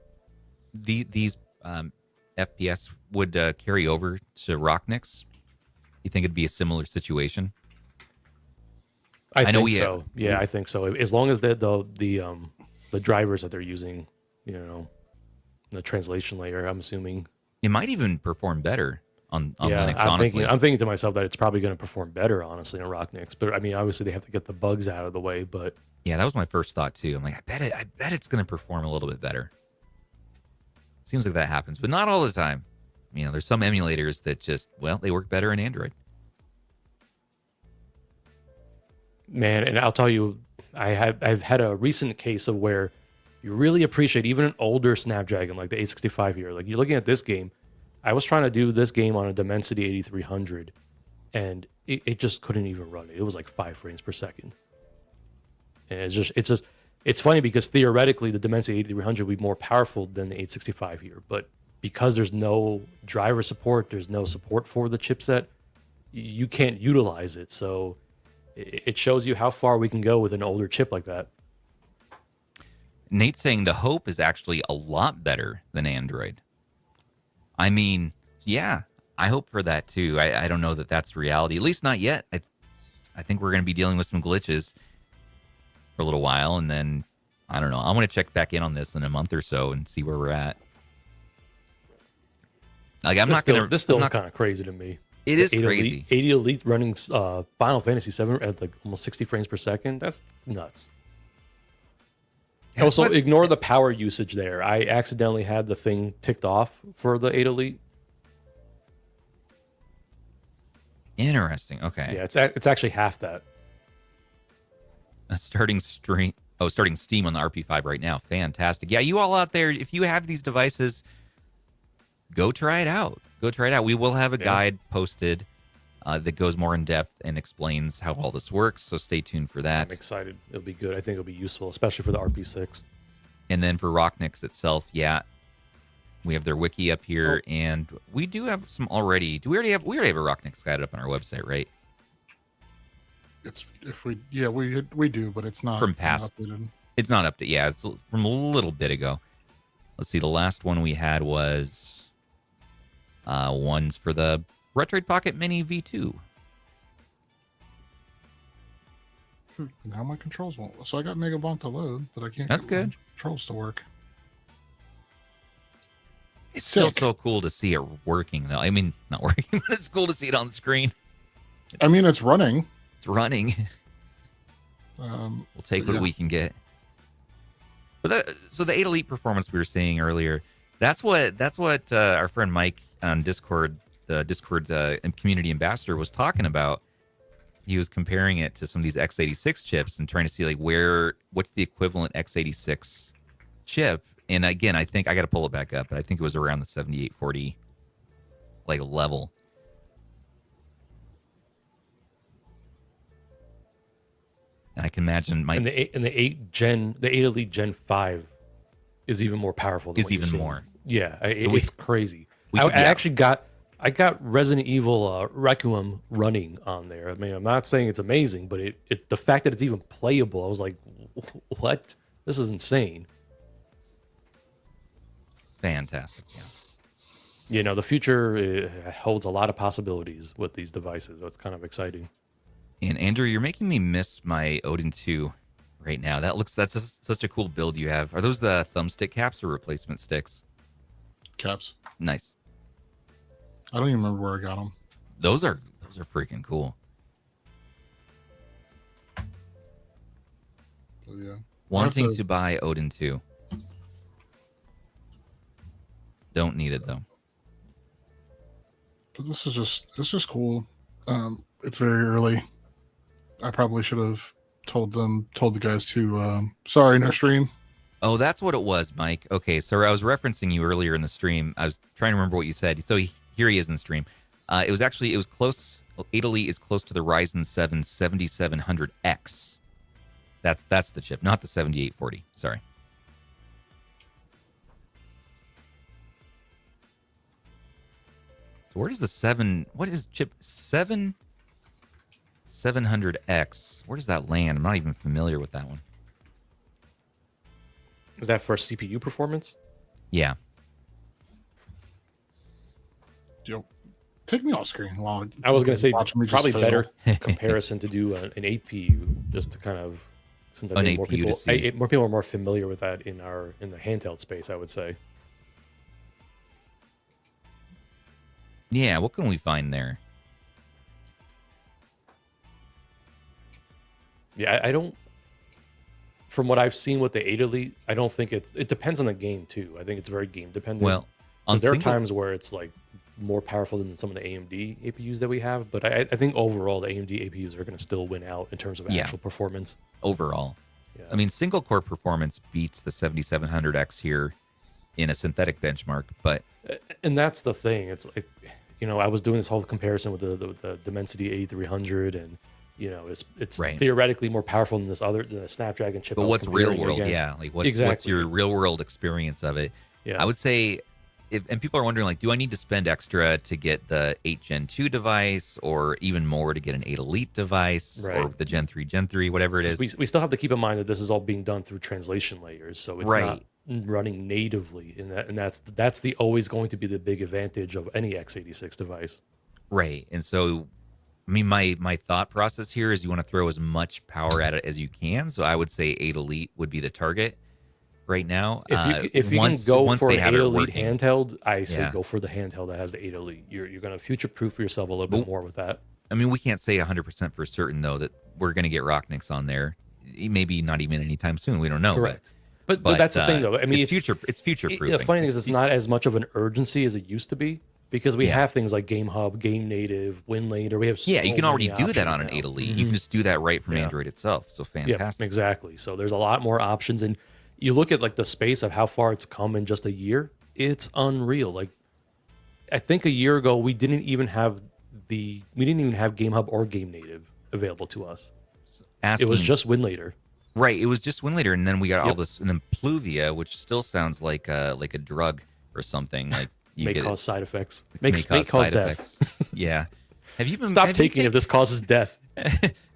these FPS would carry over to Rocknix? You think it'd be a similar situation? I know think we- so. Yeah, I think so. As long as the drivers that they're using, the translation layer, I'm assuming. It might even perform better on Yeah, Linux. Honestly, I'm thinking to myself that it's probably going to perform better, honestly, on Rocknix. But I mean, obviously they have to get the bugs out of the way. But yeah, that was my first thought too. I'm like, I bet it's going to perform a little bit better. Seems like that happens, but not all the time. There's some emulators that just, they work better in Android. man, and I'll tell you, I've had a recent case of where you really appreciate even an older Snapdragon like the 865 here. Like you're looking at this game, I was trying to do this game on a Dimensity 8300, and it just couldn't even run it. It was like 5 frames per second, and it's funny because theoretically the Dimensity 8300 would be more powerful than the 865 here, but because there's no driver support, there's no support for the chipset, you can't utilize it. So it shows you how far we can go with an older chip like that. Nate's saying the Hope is actually a lot better than Android. I mean, yeah, I hope for that too. I don't know that that's reality, at least not yet. I think we're going to be dealing with some glitches for a little while, and then I don't know. I want to check back in on this in a month or so and see where we're at. Like, This still kind of crazy to me. It is crazy. 80 Elite running Final Fantasy 7 at like almost 60 frames per second. That's nuts. Also, ignore the power usage there. I accidentally had the thing ticked off for the 8 Elite. Interesting. Okay. Yeah, it's actually half that. Starting Steam on the RP5 right now. Fantastic. Yeah, you all out there, if you have these devices, go try it out. We will have a guide posted that goes more in depth and explains how all this works. So stay tuned for that. I'm excited. It'll be good. I think it'll be useful, especially for the RP6. And then for Rocknix itself, yeah, we have their wiki up here, and we do have some already. We already have a Rocknix guide up on our website, right? We do, but it's not from past. It's not updated. Yeah, it's from a little bit ago. Let's see. The last one we had was ones for the Retroid Pocket Mini V2. Now my controls won't. So I got Mega Bonk to load, but I can't. That's get my good. Controls to work. It's still so cool to see it working, though. I mean, not working, but it's cool to see it on the screen. I mean, it's running. It's running. We'll take what we can get. But so the 8 Elite performance we were saying earlier, that's what our friend Mike on Discord, the Discord community ambassador, was talking about. He was comparing it to some of these x86 chips and trying to see like what's the equivalent x86 chip. And again, I think I got to pull it back up, but I think it was around the 7840 like level. And I can imagine and the 8 Elite Gen 5 is even more powerful. Than even more. Yeah, it's crazy. I got Resident Evil Requiem running on there. I mean, I'm not saying it's amazing, but the fact that it's even playable, I was like, what? This is insane. Fantastic. Yeah. You know, the future holds a lot of possibilities with these devices. So it's kind of exciting. And Andrew, you're making me miss my Odin 2 right now. That's such a cool build you have. Are those the thumbstick caps or replacement sticks? Caps. Nice. I don't even remember where I got them. Those are freaking cool. But yeah. Wanting to buy Odin 2. Don't need it though. But it's just cool. It's very early. I probably should have told the guys to sorry, no stream. Oh, that's what it was, Mike. Okay, so I was referencing you earlier in the stream. I was trying to remember what you said. So here he is in the stream. It was close. 8 Elite is close to the Ryzen 7 7700X. That's the chip, not the 7840. Sorry. So where does the 7? What is chip 700X? Where does that land? I'm not even familiar with that one. Is that for CPU performance? Yeah. Yo, take me off screen. While I was going to say probably better comparison to do an APU, just to kind of, since I think more people are more familiar with that in the handheld space, I would say. Yeah, what can we find there? Yeah, I don't. From what I've seen with the 8 Elite, I don't think it depends on the game too. I think it's very game dependent. Well, there are times where it's like more powerful than some of the AMD APUs that we have, but I think overall the AMD APUs are going to still win out in terms of actual performance. Overall, yeah. I mean, single core performance beats the 7700X here in a synthetic benchmark, and that's the thing. It's like, you know, I was doing this whole comparison with the Dimensity 8300, and you know, it's theoretically more powerful than the Snapdragon chip. But what's real world? Yeah, like what's your real world experience of it? Yeah, I would say and people are wondering, like, do I need to spend extra to get the 8 Gen 2 device, or even more to get an 8 Elite device, or the Gen 3, whatever it is? We still have to keep in mind that this is all being done through translation layers, so it's not running natively, and that's the always going to be the big advantage of any x86 device. Right, and so, I mean, my thought process here is you want to throw as much power at it as you can. So I would say 8 Elite would be the target right now. If you can go for an 8 Elite handheld, I say Yeah. go for the handheld that has the 8 Elite. You're going to future-proof yourself a little bit more with that. I mean, we can't say 100% for certain, though, that we're going to get Rocknix on there. Maybe not even anytime soon. We don't know. Correct. But that's the thing, though. I mean, it's future-proofing. The funny thing is, it's not as much of an urgency as it used to be, because we have things like Game Hub, Game Native, WinLater. We have you can already do that on an now. 8 Elite. You can just do that right from Android itself. So fantastic. Yeah, exactly. So there's a lot more options, and you look at like the space of how far it's come in just a year. It's unreal. Like, I think a year ago we didn't even have Game Hub or Game Native available to us. It was just WinLater. Right. It was just WinLater, and then we got all this, and then Pluvia, which still sounds like a drug or something. Like may cause side effects. May cause death. Yeah. Have you been taking it if this causes death?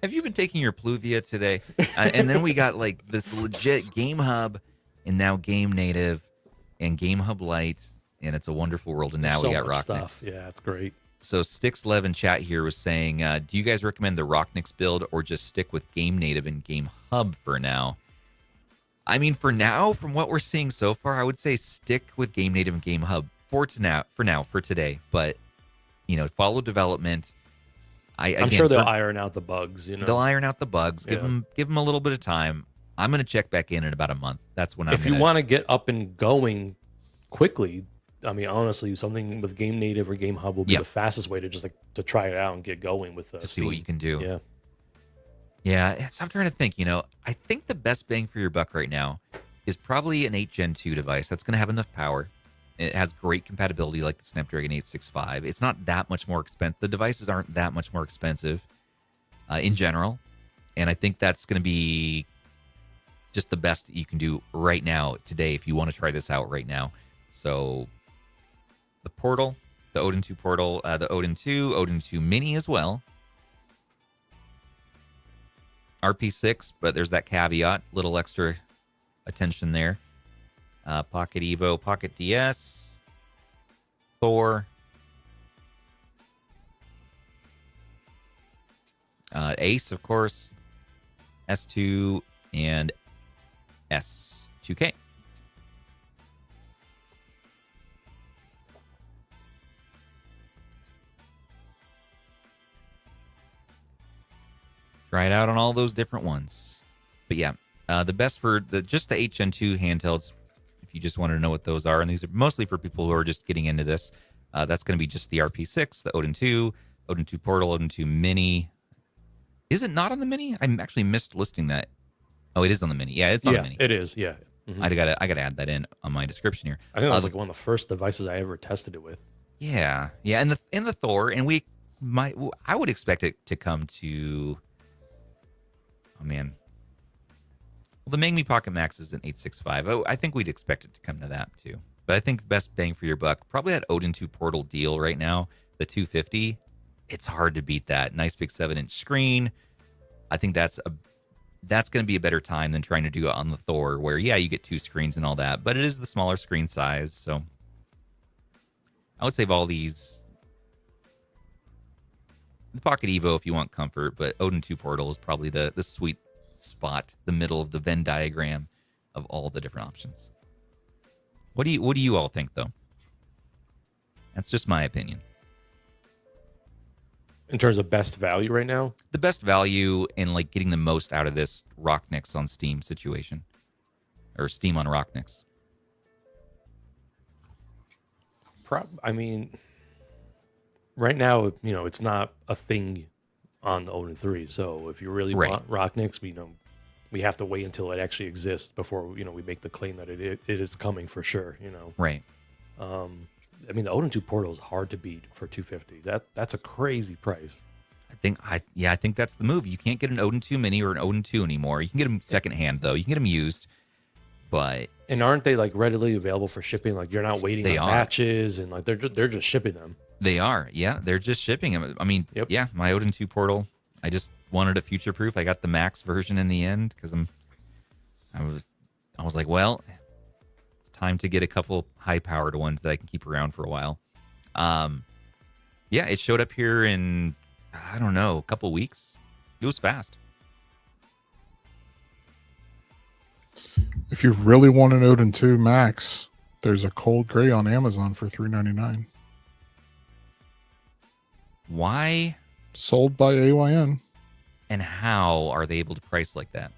Have you been taking your Pluvia today? And then we got like this legit Game Hub, and now Game Native, and Game Hub Lite, and it's a wonderful world. And now we got Rocknix. Yeah, it's great. So Stix11 in chat here was saying, do you guys recommend the Rocknix build, or just stick with Game Native and Game Hub for now? I mean, for now, from what we're seeing so far, I would say stick with Game Native and Game Hub for today. But, follow development. I'm sure they'll iron out the bugs. They'll iron out the bugs. Give them a little bit of time. I'm going to check back in about a month. That's when you want to get up and going quickly, I mean, honestly, something with Game Native or Game Hub will be the fastest way to just to try it out and get going with to see what you can do. Yeah. Yeah, so I'm trying to think, I think the best bang for your buck right now is probably an 8 Gen 2 device that's going to have enough power. It has great compatibility like the Snapdragon 865. It's not that much more expensive. The devices aren't that much more expensive in general. And I think that's going to be just the best that you can do right now, today, if you want to try this out right now. So the Portal, the Odin 2 Portal, the Odin 2, Odin 2 Mini as well. RP6, but there's that caveat, little extra attention there. Pocket Evo, Pocket DS, Thor, Ace, of course, S2, and S2K. Try it out on all those different ones. But yeah, the best for just the 8 Gen 2 handhelds, if you just wanted to know what those are, and these are mostly for people who are just getting into this, that's going to be just the RP6, the Odin 2, Odin 2 Portal, Odin 2 Mini. Is it not on the Mini? I actually missed listing that. Oh, it is on the Mini. Yeah, it's on the Mini. It is, yeah. Mm-hmm. I gotta add that in on my description here. I think that was like one of the first devices I ever tested it with. Yeah, and the Thor, and I would expect it to come to. Oh man. Well, the Mangmi Pocket Max is an 865. Oh, I think we'd expect it to come to that too. But I think the best bang for your buck, probably that Odin 2 Portal deal right now, the 250. It's hard to beat that. Nice big 7-inch screen. I think that's going to be a better time than trying to do it on the Thor, where you get 2 screens and all that, but it is the smaller screen size. So I would save all these. The Pocket Evo if you want comfort, but Odin 2 Portal is probably the sweet spot, the middle of the Venn diagram of all the different options. What do you all think, though? That's just my opinion. In terms of best value right now? The best value and like getting the most out of this Rocknix on Steam situation. Or Steam on Rocknix. I mean, right now, it's not a thing on the Odin 3. So if you really want Rocknix, we have to wait until it actually exists before we make the claim that it is coming for sure. Right. I mean, the Odin 2 Portal is hard to beat for $250. That's a crazy price. I think that's the move. You can't get an Odin 2 Mini or an Odin 2 anymore. You can get them secondhand though. You can get them used, but And aren't they like readily available for shipping? Like you're not waiting They on are. batches, and like they're just shipping them. They are. Yeah, they're just shipping them. I mean, Yep. yeah, my Odin 2 Portal. I just wanted a future proof. I got the max version in the end because I was like, well, it's time to get a couple high powered ones that I can keep around for a while. Yeah, it showed up here in, I don't know, a couple weeks. It was fast. If you really want an Odin 2 Max, there's a cold gray on Amazon for $399. Why Sold by AYN. and how are they able to price like that?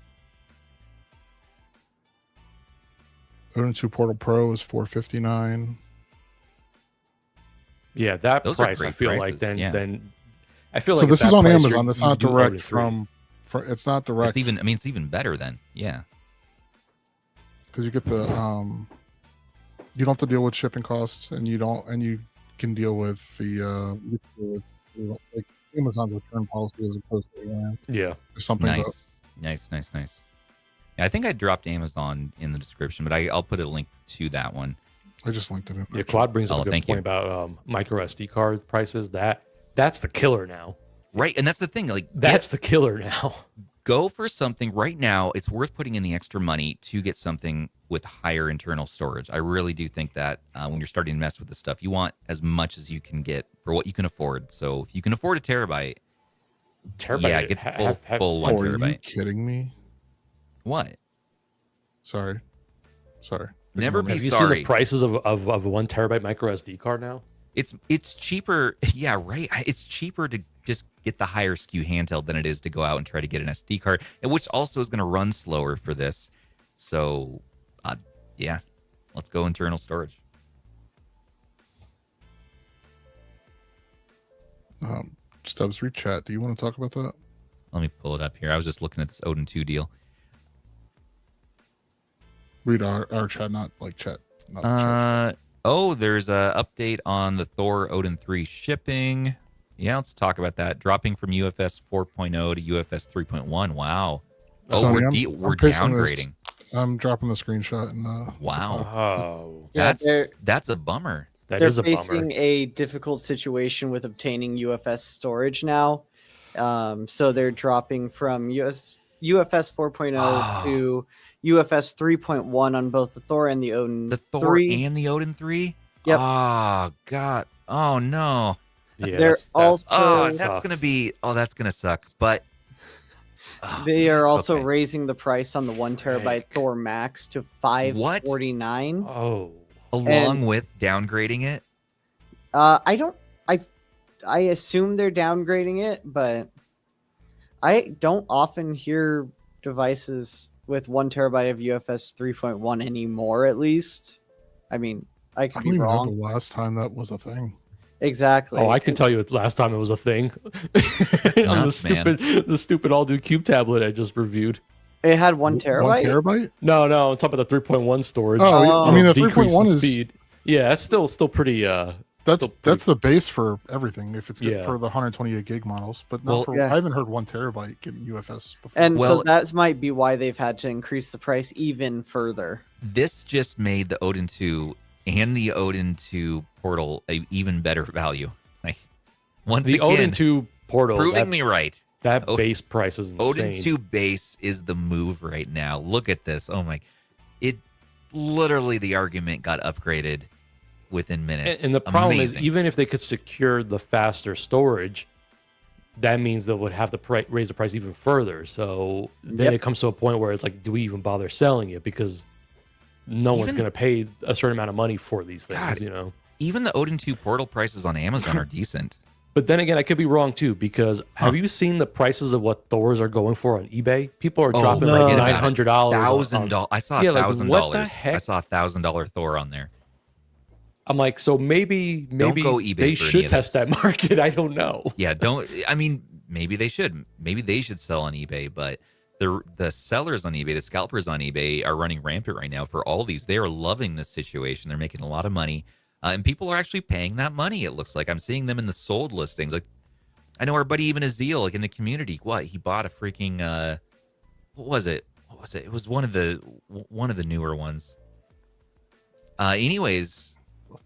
Odin 2 Portal Pro is $459. Yeah, that Those are price. I great feel prices, like yeah. then I feel So like this at is that on price, Amazon. That's you not do direct Odin 3. from. It's not direct It's even. I mean, it's even better then. Yeah. because you get the you don't have to deal with shipping costs, and you can deal with the like Amazon's return policy as opposed to AYN. Yeah. If something's up. Nice. Yeah, I think I dropped Amazon in the description, but I'll put a link to that one. I just linked it in. Yeah, Claude brings up Oh, a good thank you. point about micro SD card prices. That's the killer now. Right, and that's the thing. Like, That's the killer now. go for something right now. It's worth putting in the extra money to get something with higher internal storage. I really do think that when you're starting to mess with this stuff, you want as much as you can get for what you can afford. So if you can afford a terabyte, yeah, get the full 1 Oh, are you terabyte. kidding me? What? Sorry. Never Ignore be Have you sorry. seen the prices of a 1 terabyte micro SD card now? It's cheaper. Yeah, right. It's cheaper to just get the higher SKU handheld than it is to go out and try to get an SD card, and which also is going to run slower for this. So, yeah, let's go internal storage. Stubbs, read chat. Do you want to talk about that? Let me pull it up here. I was just looking at this Odin 2 deal. Read our chat, not like chat. Not chat. Oh, there's a update on the Thor Odin 3 shipping. Yeah, let's talk about that. Dropping from UFS 4.0 to UFS 3.1. Wow. Oh, Sonny, we're I'm pasting this. downgrading. I'm dropping the screenshot and Wow. Oh, Yeah, That's a bummer. that they're is a bummer. facing a difficult situation with obtaining UFS storage now. So they're dropping from UFS 4.0 to UFS 3.1 on both the Thor and the Odin. The Thor 3. and the Odin 3? Yep. Oh, God. Oh, no. Yeah, They're that's- also- Oh, that that's sucks. going to be, that's going to suck. But They are also okay. raising the price on the 1 terabyte Thor Max to $549. Oh, along with downgrading it, I assume they're downgrading it, but I don't often hear devices with 1 terabyte of UFS 3.1 anymore, at least. I mean, I I could don't be even know wrong. the last time that was a thing. Exactly. I can tell you last time it was a thing on nuts, man. the stupid all do cube tablet I just reviewed. It had 1 1 terabyte. terabyte? No, on top of the 3.1 storage. Oh, I mean the decrease 3.1 in is speed. Yeah, that's still pretty. that's the base for everything. If it's Yeah. for the 128 gig models, but not Well, for. yeah. I haven't heard 1 terabyte getting UFS before. And Well- so that might be why they've had to increase the price even further. this just made the Odin 2 and the Odin 2 Portal a even better value. Like, once The again, Odin 2 Portal. proving that, me right. that Odin- base price is insane. Odin 2 base is the move right now. Look at this. Oh my. It literally, the argument got upgraded within minutes. And the problem is, Amazing. even if they could secure the faster storage, that means they would have to raise the price even further. So then Yep. it comes to a point where it's like, do we even bother selling it? Because no one's Even- going to pay a certain amount of money for these things, God. you know? Even the Odin 2 Portal prices on Amazon are decent. But then again, I could be wrong too, because have you seen the prices of what Thors are going for on eBay? People are dropping like forget about it. $900. $1,000. I saw Yeah, like, $1,000. what the heck? I saw $1,000 Thor on there. I'm like, so maybe Don't go eBay they for any should of test this. that market. I don't know. Yeah, don't. I mean, maybe they should. Maybe they should sell on eBay, but the sellers on eBay, the scalpers on eBay, are running rampant right now for all these. They are loving this situation. They're making a lot of money, and people are actually paying that money. It looks like I'm seeing them in the sold listings. Like, I know our buddy even Azil, like in the community. What, he bought a freaking what was it? What was it? It was one of the newer ones. Anyways,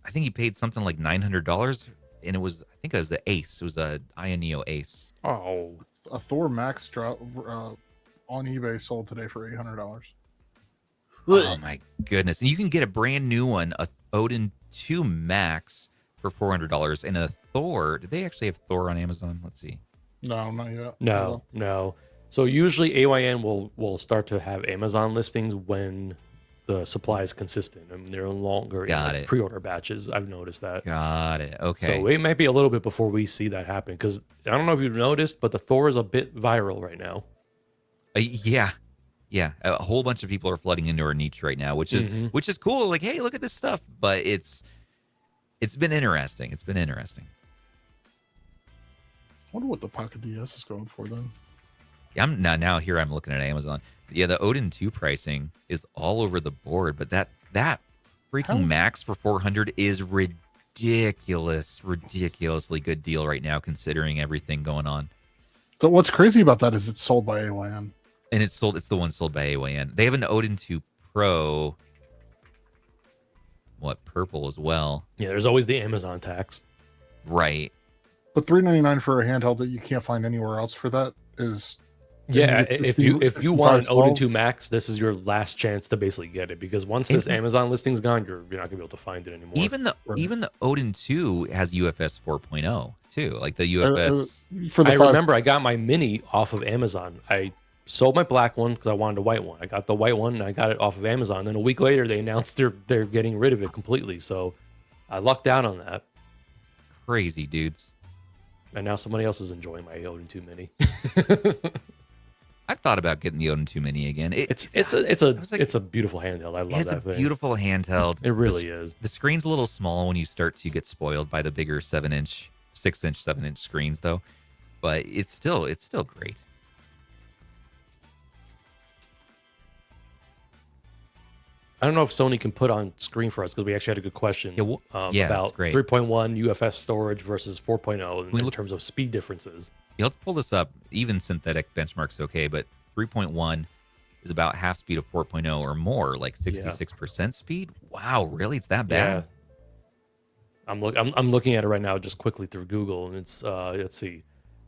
I think he paid something like $900, and I think it was the Ace. It was a AYANEO Ace. Oh, A Thor Max drop on eBay sold today for $800. Oh my goodness! And you can get a brand new one, a Odin 2 Max, for $400, and a Thor. Did they actually have Thor on Amazon? Let's see. No, not yet. No. So usually AYN will start to have Amazon listings when the supply is consistent. I mean, they're no longer in pre-order batches. I've noticed that. Got it. Okay. So it might be a little bit before we see that happen, because I don't know if you've noticed, but the Thor is a bit viral right now. Yeah. A whole bunch of people are flooding into our niche right now, which is cool. Like, hey, look at this stuff. But it's been interesting. It's been interesting. I wonder what the Pocket DS is going for then. Yeah, now here I'm looking at Amazon. Yeah, the Odin 2 pricing is all over the board, but that freaking Max for $400 is ridiculously good deal right now, considering everything going on. So what's crazy about that is it's sold by AYN. And it's the one sold by AYN. They have an Odin 2 Pro, purple as well. Yeah, there's always the Amazon tax. Right. But $399 for a handheld that you can't find anywhere else for that is... Yeah, if you want an Odin 2 Max, this is your last chance to basically get it, because once this Amazon listing's gone, you're not gonna be able to find it anymore. Even the Odin 2 has UFS 4.0 too, like the UFS. I remember I got my Mini off of Amazon. I sold my black one because I wanted a white one. I got the white one and I got it off of Amazon. Then a week later, they announced they're getting rid of it completely. So I lucked out on that. Crazy dudes. And now somebody else is enjoying my Odin 2 Mini. I've thought about getting the Odin 2 Mini again. It's a beautiful handheld. I love that thing. It's a beautiful handheld. It really is. The screen's a little small when you start to get spoiled by the bigger 6-inch, 7-inch screens, though. But it's still great. I don't know if Sony can put on screen for us, because we actually had a good question about 3.1 UFS storage versus 4.0 in terms of speed differences. Yeah, let's pull this up. Even synthetic benchmark's okay, but 3.1 is about half speed of 4.0 or more, like 66% speed. Wow, really? It's that bad? Yeah. I'm looking at it right now just quickly through Google, and it's let's see.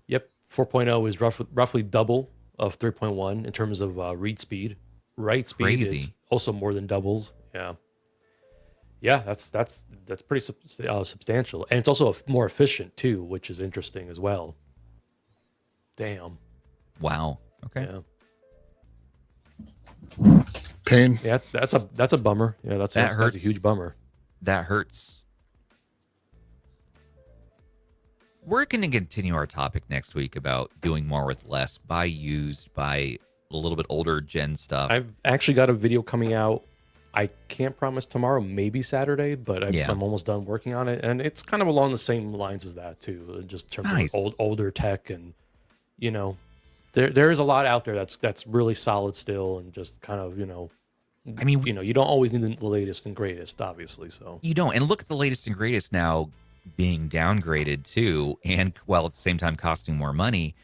Yep, 4.0 is roughly double of 3.1 in terms of read speed. Write speed is also more than doubles. Yeah, that's pretty substantial, and it's also more efficient too, which is interesting as well. Damn. Wow. Okay. Yeah. Pain. Yeah, that's a bummer. Yeah, that's a huge bummer. That hurts. We're going to continue our topic next week about doing more with less, buy used, buy a little bit older gen stuff. I've actually got a video coming out. I can't promise tomorrow, maybe Saturday, but I'm almost done working on it, and it's kind of along the same lines as that too, just in terms of older tech, and there is a lot out there that's really solid still, and just kind of you don't always need the latest and greatest, obviously. So you don't, and look at the latest and greatest now being downgraded too, and while at the same time costing more money.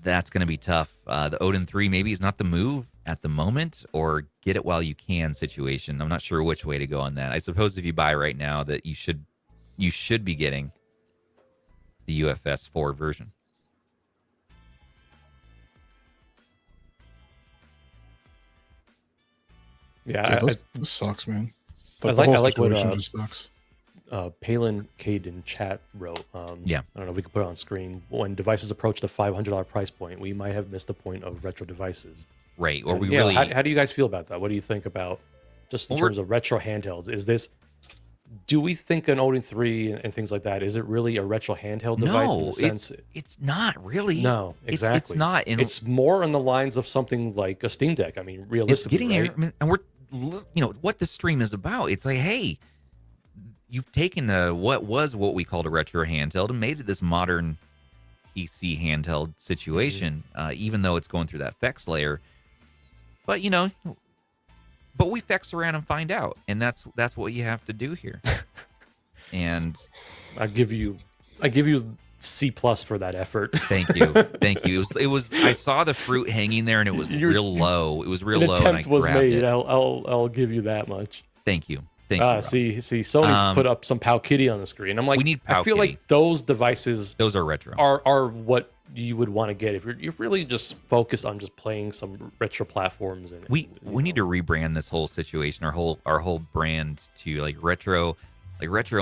That's going to be tough. The Odin 3 maybe is not the move at the moment, or get it while you can situation. I'm not sure which way to go on that. I suppose if you buy right now, that you should be getting the UFS 4 version. Yeah, this sucks, man. I like what just sucks. Palin Cade in chat wrote. I don't know if we could put it on screen. When devices approach the $500 price point, we might have missed the point of retro devices. Right. Or how do you guys feel about that? What do you think about just in terms of retro handhelds? Do we think an Odin 3 and things like that, is it really a retro handheld device in the sense? It's not really. No, exactly. It's not. It's more on the lines of something like a Steam Deck. I mean, realistically, and we're, what the stream is about. It's like, hey, you've taken what we called a retro handheld and made it this modern PC handheld situation, even though it's going through that FEX layer. But but we FEX around and find out, and that's what you have to do here. And I give you C+ for that effort. Thank you. It was. I saw the fruit hanging there, and it was real low. It was real low. An attempt was made. I'll give you that much. Thank you. Thank you, Rob. See, Sony's put up some Pow Kitty on the screen. I'm like, we need Pow I feel Kitty. like those devices Those are retro. are what you would want to get if you're really just focused on just playing some retro platforms. And We need to rebrand this whole situation, our whole brand to like retro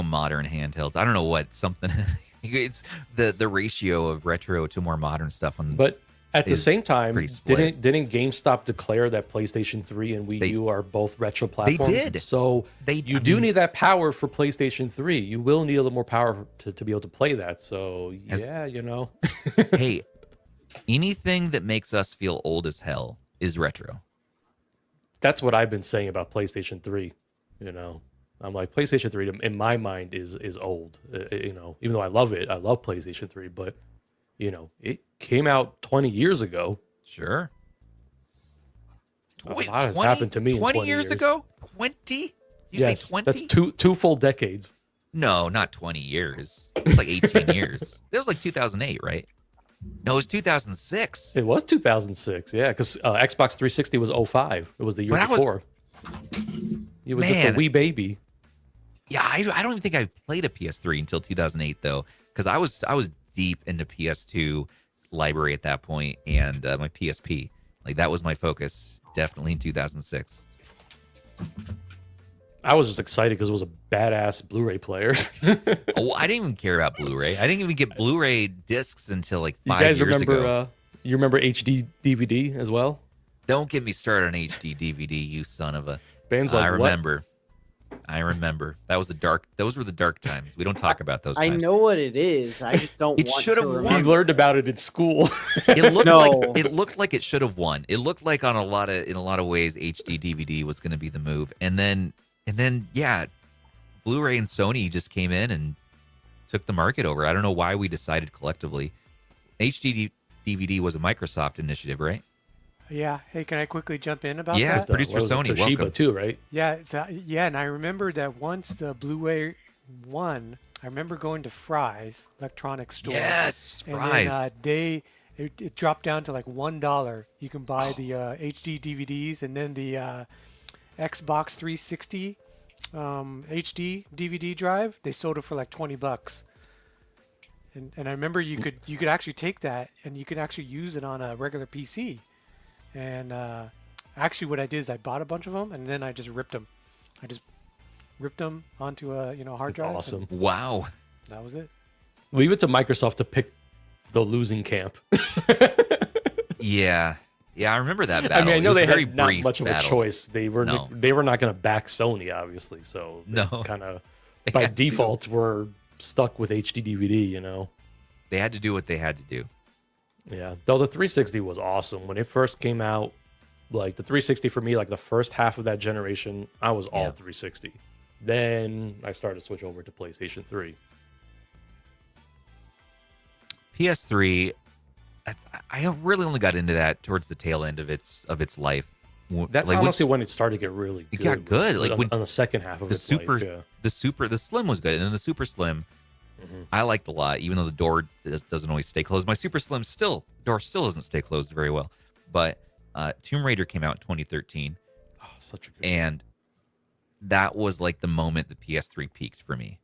modern handhelds. I don't know what something. It's the ratio of retro to more modern stuff. But at the same time, pretty split. didn't GameStop declare that PlayStation 3 and Wii U are both retro platforms? They did. So you need that power for PlayStation 3. You will need a little more power to be able to play that. So yeah, Hey, anything that makes us feel old as hell is retro. That's what I've been saying about PlayStation 3. I'm like, PlayStation 3 in my mind is old. Even though I love it, I love PlayStation 3, but it came out 20 years ago. Sure. A lot has happened to me 20 in 20 years ago? 20? You say 20? That's two full decades. No, not 20 years. It's like 18 years. It was like 2008, right? No, it was 2006. It was 2006, yeah, because Xbox 360 was 05. It was the year before. You were just a wee baby. Yeah, I don't even think I played a PS3 until 2008, though, because I was deep into PS2 library at that point, and my PSP. Like, that was my focus, definitely in 2006. I was just excited because it was a badass Blu-ray player. Oh, I didn't even care about Blu-ray. I didn't even get Blu-ray discs until like 5 years ago. You remember HD DVD as well? Don't get me started on HD DVD, you son of a. Bands like I remember. Those were the dark times. We don't talk about those times. I know what it is. I just don't want to remember. We learned about it in school. It looked like it should have won. It looked like in a lot of ways HD DVD was going to be the move. And then yeah, Blu-ray and Sony just came in and took the market over. I don't know why we decided collectively. HD DVD was a Microsoft initiative, right? Yeah. Hey, can I quickly jump in about Yeah, that? producer Sony. Toshiba Welcome. too, right? Yeah, and I remember that once the Blu-ray won, I remember going to Fry's electronics store. Yes, and Fry's. then it dropped down to like $1. You can buy the HD DVDs and then the Xbox 360 HD DVD drive. They sold it for like $20. And I remember you could actually take that and you could actually use it on a regular PC. And actually, what I did is I bought a bunch of them, and then I just ripped them. I just ripped them onto a hard drive. Awesome! Wow, that was it. Leave it to Microsoft to pick the losing camp. Yeah, I remember that battle. I mean, I know they very had not brief much of a battle. choice. They were not going to back Sony, obviously. So No. kind of by default were stuck with HD DVD. They had to do what they had to do. Yeah, though the 360 was awesome when it first came out. Like the 360 for me, like the first half of that generation, I was all 360. Then I started to switch over to PlayStation 3. PS3, I really only got into that towards the tail end of its life. That's honestly when it started to get really good. It got good, like on the second half of the its super, life. the slim was good, and then the super slim. I liked a lot, even though the door doesn't always stay closed. My super slim door still doesn't stay closed very well. But Tomb Raider came out in 2013. Oh, such a good and that was like the moment the PS3 peaked for me.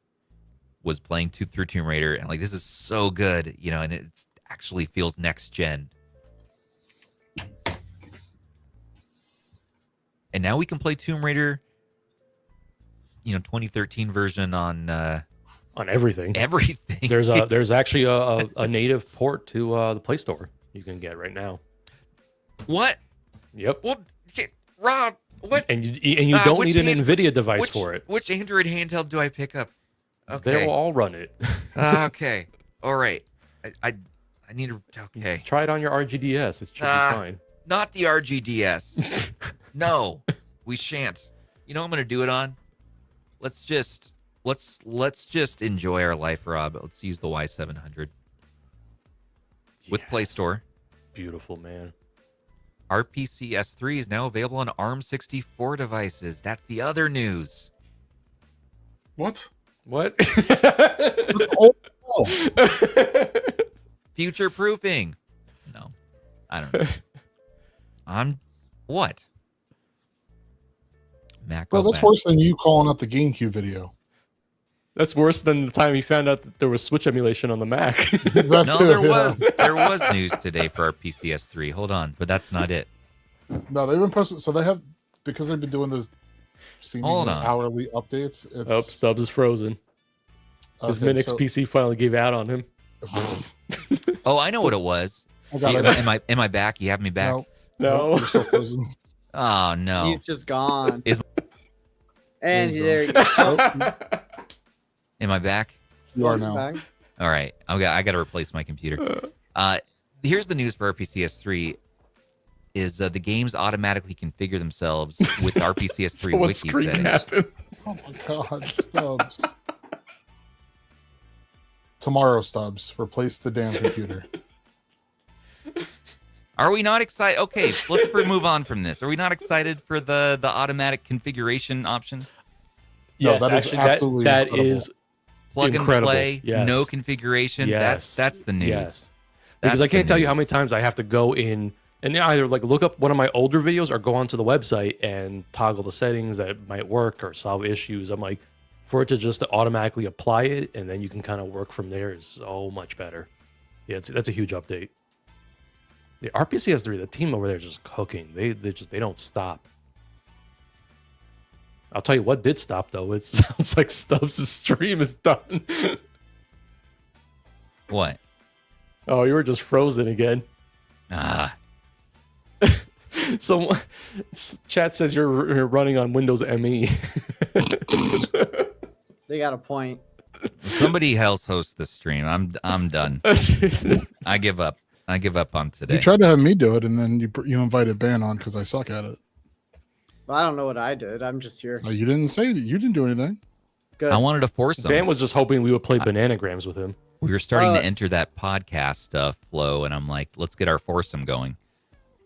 Was playing through Tomb Raider, and like, this is so good, and it actually feels next gen. And now we can play Tomb Raider, 2013 version on everything. Everything. There's actually a native port to the Play Store you can get right now. What? Yep. Well, Rob, what? And you don't need an NVIDIA device for it. Which Android handheld do I pick up? Okay. They will all run it. Okay. All right. I need to. Okay. Try it on your RGDS. It should be fine. Not the RGDS. No, we shan't. You know what I'm going to do it on? Let's just enjoy our life, Rob. Let's use the Y700 with Play Store. Beautiful, man. RPC S3 is now available on ARM64 devices. That's the other news. What? It's old. Future proofing. No, I don't know. What? Mac. Bro, that's worse than you calling out the GameCube video. That's worse than the time he found out that there was Switch emulation on the Mac. That No, too, there yeah. was news today for our PCS3. Hold on, but that's not it. No, they've been posting. So they have, because they've been doing those Hold on. hourly updates. It's, Oh, Stubbs is frozen. His okay, Minix so- PC finally gave out on him. Oh, I know what it was. I got it. Am I back? You have me back? No. you're still frozen. Oh no. He's just gone. Is- and He's there you go. Am I back? You are now. Back. All right. I got to replace my computer. Here's the news for RPCS3 is the games automatically configure themselves with RPCS3 So what wiki screen settings. happened? Oh my god, Stubbs. Tomorrow, Stubbs. Replace the damn computer. Are we not excited? Okay, let's move on from this. Are we not excited for the automatic configuration option? No, Yes, that is actually, absolutely that incredible. is Plug incredible. and play, Yes. no configuration. Yes. That's the news. Yes. Because That's I can't the tell you how news. many times I have to go in and either like look up one of my older videos or go onto the website and toggle the settings that might work or solve issues. I'm like, for it to just automatically apply it and then you can kind of work from there is so much better. Yeah, that's a huge update. The RPCS3, the team over there is just cooking. They don't stop. I'll tell you what did stop though. It sounds like Stubbs' stream is done. What? Oh, you were just frozen again. Ah, So, chat says you're running on Windows ME. They got a point. somebody else hosts this stream. I'm done. I give up. I give up on today. You tried to have me do it, and then you invited Ban on because I suck at it. Well, I don't know what I did. I'm just here. Oh, you didn't say it. You didn't do anything. Good. I wanted to force them. Van was just hoping we would play bananagrams with him. We were starting to enter that podcast flow, and I'm like, let's get our foursome going.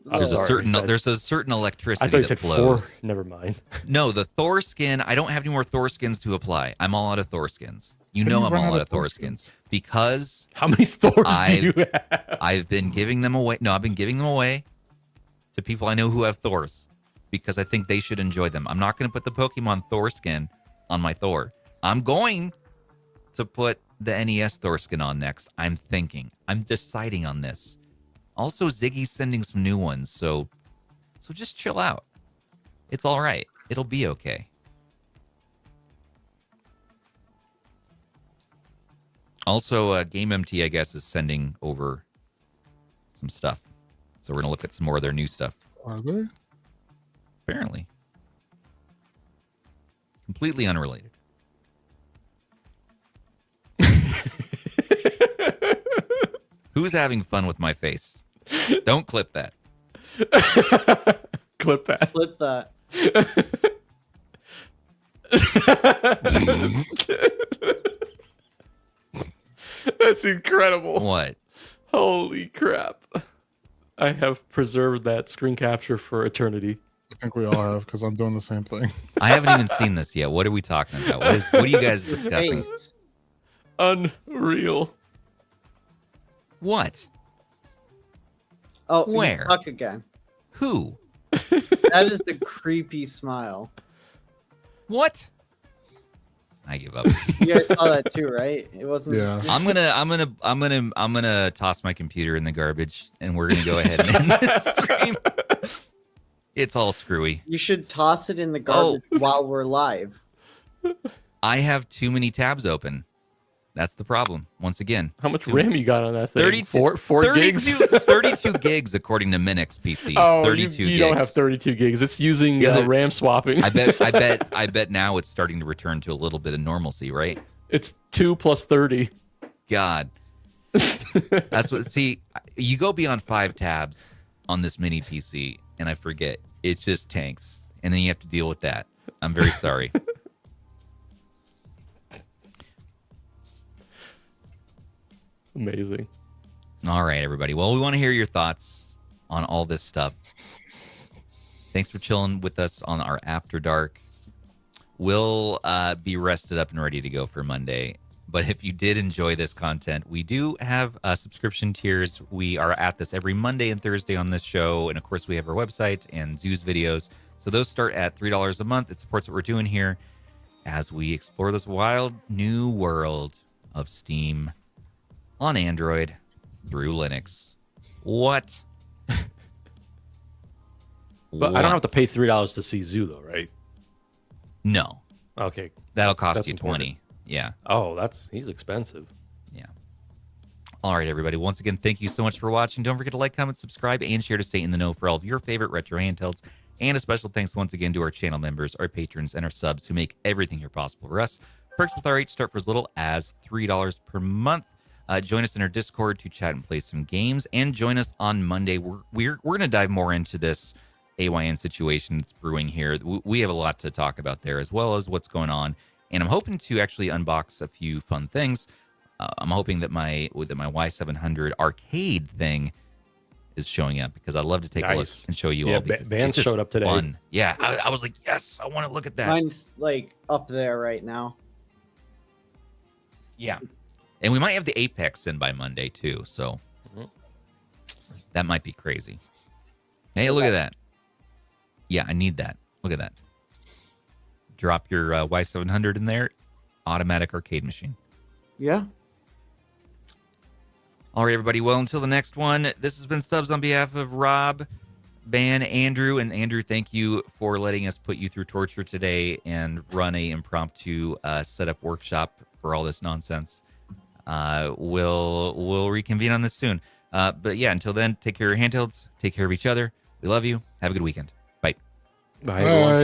There's sorry, there's a certain electricity I thought you that said flows. 4. Never mind. No, the Thor skin. I don't have any more Thor skins to apply. I'm all out of Thor skins. You How do know you I'm run all out out of of Thor Thor skins because How many Thors do you have? I've been giving them away. No, I've been giving them away to people I know who have Thors because I think they should enjoy them. I'm not going to put the Pokemon Thor skin on my Thor. I'm going to put the NES Thor skin on next. I'm deciding on this. Also, Ziggy's sending some new ones, so just chill out. It's all right. It'll be okay. Also, GameMT, I guess, is sending over some stuff. So we're going to look at some more of their new stuff. Are there? Apparently. Completely unrelated. Who's having fun with my face? Don't clip that. Clip that. Flip that. That's incredible. What? Holy crap. I have preserved that screen capture for eternity. I think we all have because I'm doing the same thing. I haven't even seen this yet. What are we talking about? What are you guys discussing? Face. Unreal. What? Oh, he's Where? stuck again. Who? That is the creepy smile. What? I give up. You guys saw that too, right? It wasn't. Yeah. I'm gonna toss my computer in the garbage, and we're gonna go ahead and end this stream. It's all screwy. You should toss it in the Oh. garbage while we're live. I have too many tabs open. That's the problem. Once again, How much RAM you got on that thing? 32 Four gigs? 32 gigs according to Minix PC. Oh, 32 you gigs. don't have 32 gigs. It's using Is it- RAM swapping. I bet now it's starting to return to a little bit of normalcy, right? It's 2 plus 30. God. That's what, see, you go beyond 5 tabs on this mini PC and I forget. It just tanks. And then you have to deal with that. I'm very sorry. Amazing. All right, everybody. Well, we want to hear your thoughts on all this stuff. Thanks for chilling with us on our After Dark. We'll be rested up and ready to go for Monday. But if you did enjoy this content, we do have subscription tiers. We are at this every Monday and Thursday on this show. And, of course, we have our website and Zoo's videos. So those start at $3 a month. It supports what we're doing here as we explore this wild new world of Steam on Android through Linux. What? But I don't have to pay $3 to see Zoo though, right? No. Okay. That'll cost That's you important. 20. Yeah. Oh, he's expensive. Yeah. All right, everybody. Once again, thank you so much for watching. Don't forget to like, comment, subscribe, and share to stay in the know for all of your favorite retro handhelds. And a special thanks once again to our channel members, our patrons, and our subs who make everything here possible for us. Perks with RH start for as little as $3 per month. Join us in our Discord to chat and play some games. And join us on Monday. We're going to dive more into this AYN situation that's brewing here. We have a lot to talk about there, as well as what's going on. And I'm hoping to actually unbox a few fun things. I'm hoping that my Y700 arcade thing is showing up, because I'd love to take a look and show you all. Vans showed up today. Fun. Yeah, I was like, yes, I want to look at that. Mine's like up there right now. Yeah. And we might have the Apex in by Monday too, so that might be crazy. Hey, look at that. Yeah, I need that. Look at that. Drop your Y700 in there. Automatic arcade machine. Yeah. All right, everybody. Well, until the next one, this has been Stubbs on behalf of Rob, Ben, Andrew. And Andrew, thank you for letting us put you through torture today and run a impromptu setup workshop for all this nonsense. We'll reconvene on this soon. But yeah, until then, take care of your handhelds. Take care of each other. We love you. Have a good weekend. Bye. Bye, everyone.